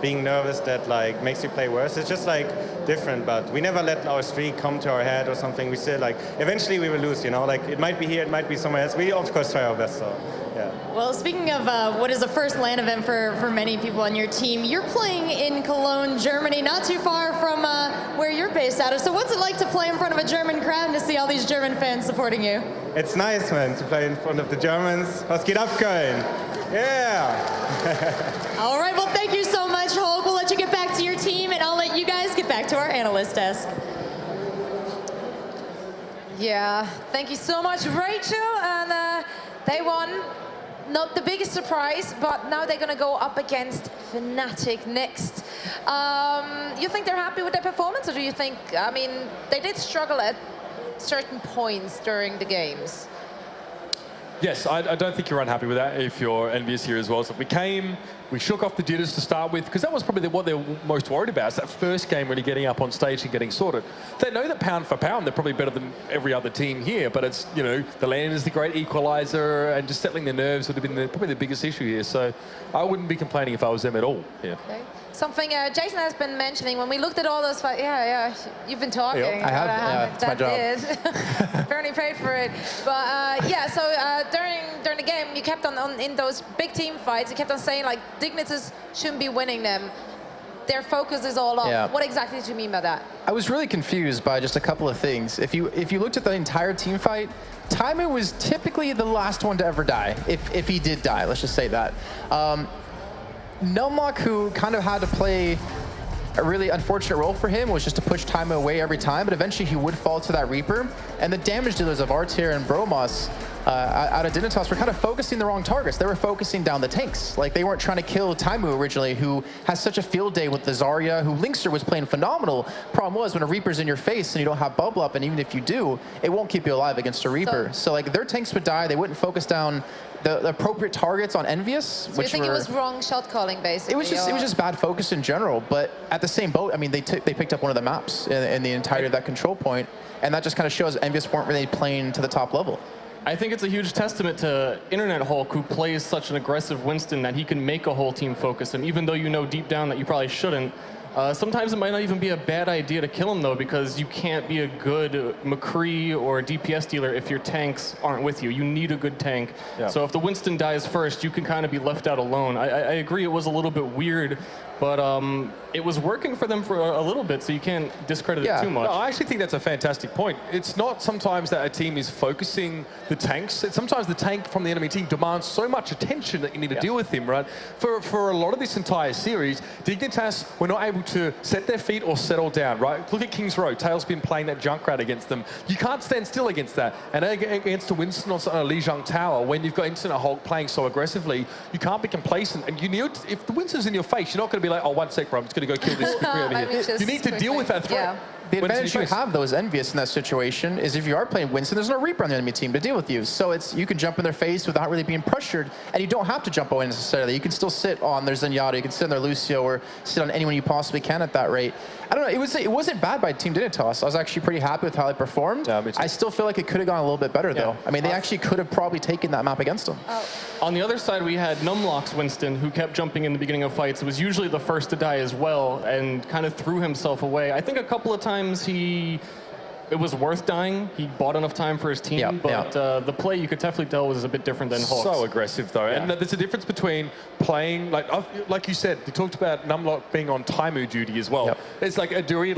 being nervous that like makes you play worse. It's just like different, but we never let our streak come to our head or something. We still like, eventually we will lose, like it might be here, it might be somewhere else. We of course try our best, so yeah. Well, speaking of what is a first LAN event for many people on your team, you're playing in Cologne, Germany, not too far from where you're based out of. So what's it like to play in front of a German crowd and to see all these German fans supporting you? It's nice, man, to play in front of the Germans. Was geht ab, Köln? Yeah. All right, well, thank you so much, Hulk. We'll let you get back to your team, and I'll let you guys get back to our analyst desk. Yeah, thank you so much, Rachel. And they won. Not the biggest surprise, but now they're going to go up against Fnatic next. You think they're happy with their performance, or do you think, they did struggle at certain points during the games? Yes, I don't think you're unhappy with that if you're EnVyUs here as well. So we shook off the jitters to start with, because that was probably what they were most worried about. It's that first game really getting up on stage and getting sorted. They know that pound for pound, they're probably better than every other team here, but it's, the land is the great equalizer, and just settling the nerves would have been probably the biggest issue here. So I wouldn't be complaining if I was them at all. Yeah. Okay. Something Jason has been mentioning when we looked at all those fights. Yeah, you've been talking. Yep. I have. Yeah, it's my job. Apparently paid for it. But yeah, so during the game, you kept on in those big team fights. You kept on saying like Dignitas shouldn't be winning them. Their focus is all off. Yeah. What exactly did you mean by that? I was really confused by just a couple of things. If you looked at the entire team fight, Taimu was typically the last one to ever die, if he did die. Let's just say that. Numlock, who kind of had to play a really unfortunate role for him, was just to push Taimu away every time, but eventually he would fall to that Reaper. And the damage dealers of Artir and Bromos out of Dignitas were kind of focusing the wrong targets. They were focusing down the tanks. Like, they weren't trying to kill Taimu originally, who has such a field day with the Zarya, who Linkster was playing phenomenal. Problem was, when a Reaper's in your face and you don't have bubble up, and even if you do, it won't keep you alive against a Reaper. So like, their tanks would die. They wouldn't focus down the appropriate targets on EnVyUs. So you think it was wrong shot calling, basically? It was just bad focus in general. But at the same boat, I mean, they picked up one of the maps in the entirety of that control point, and that just kind of shows EnVyUs weren't really playing to the top level. I think it's a huge testament to Internet Hulk, who plays such an aggressive Winston that he can make a whole team focus. And even though you know deep down that you probably shouldn't, sometimes it might not even be a bad idea to kill him, though, because you can't be a good McCree or DPS dealer if your tanks aren't with you. You need a good tank. Yeah. So if the Winston dies first, you can kind of be left out alone. I agree it was a little bit weird, but it was working for them for a little bit, so you can't discredit it too much. No, I actually think that's a fantastic point. It's not sometimes that a team is focusing the tanks. It's sometimes the tank from the enemy team demands so much attention that you need to deal with him, right? For a lot of this entire series, Dignitas were not able to set their feet or settle down, right? Look at King's Row. Tail's been playing that Junkrat against them. You can't stand still against that. And against a Winston on a Lijiang Tower, when you've got Internet Hulk playing so aggressively, you can't be complacent. And you need, if the Winston's in your face, you're not going to be like, oh, 1 sec, bro, I'm just going to go kill this over here. You need to deal with that threat. Yeah. The advantage you have, though, as EnVyUs in that situation is if you are playing Winston, there's no Reaper on the enemy team to deal with you. So you can jump in their face without really being pressured, and you don't have to jump away necessarily. You can still sit on their Zenyatta, you can sit on their Lucio, or sit on anyone you possibly can at that rate. I don't know, it wasn't bad by Team Dignitas. I was actually pretty happy with how they performed. Yeah, I still feel like it could have gone a little bit better, though. I mean, they actually could have probably taken that map against them. On the other side, we had Numlock's Winston, who kept jumping in the beginning of fights, was usually the first to die as well, and kind of threw himself away. I think a couple of times it was worth dying. He bought enough time for his team, but the play, you could definitely tell, was a bit different than Hulk's. So aggressive, though. And there's a difference between playing, like you said, you talked about Numlock being on Taimu duty as well. It's like a Dewey,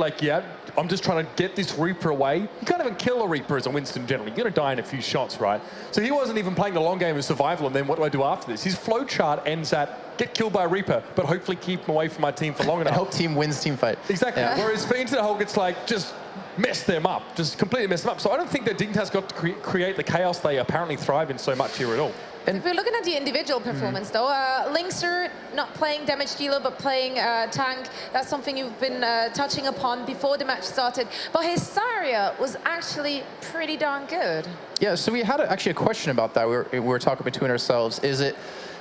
I'm just trying to get this Reaper away. You can't even kill a Reaper as a Winston generally. You're going to die in a few shots, right? So he wasn't even playing the long game of survival, and then what do I do after this? His flowchart ends at get killed by a Reaper, but hopefully keep him away from my team for long enough. And hope team wins team fight. Exactly. Yeah. Whereas for Internet Hulk, it's like, just mess them up, just completely mess them up. So I don't think that Dignitas got to create the chaos they apparently thrive in so much here at all. And if we're looking at the individual performance, though, Linkster not playing damage dealer, but playing tank. That's something you've been touching upon before the match started. But his Zarya was actually pretty darn good. Yeah, so we had actually a question about that. We were talking between ourselves.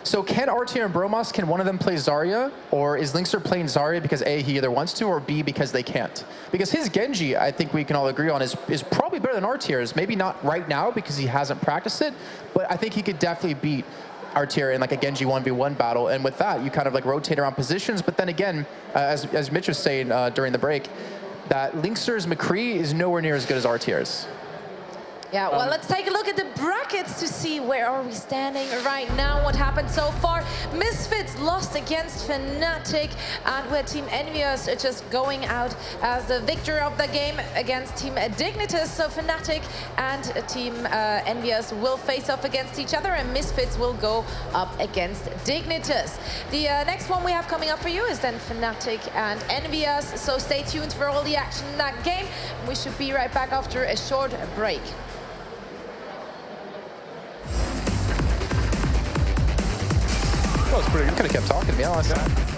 So can Artir and Bromos, can one of them play Zarya? Or is Linkster playing Zarya because A, he either wants to, or B, because they can't? Because his Genji, I think we can all agree on, is probably better than Artir's. Maybe not right now because he hasn't practiced it, but I think he could definitely beat Artir in like a Genji 1v1 battle. And with that, you kind of like rotate around positions. But then again, as Mitch was saying during the break, that Linkster's McCree is nowhere near as good as Artir's. Yeah, well, let's take a look at the brackets to see where are we standing right now, what happened so far. Misfits lost against Fnatic, and with Team EnVyUs just going out as the victor of the game against Team Dignitas. So Fnatic and Team EnVyUs will face off against each other, and Misfits will go up against Dignitas. The next one we have coming up for you is then Fnatic and EnVyUs, so stay tuned for all the action in that game. We should be right back after a short break. That was pretty good. I could have kept talking, to be honest.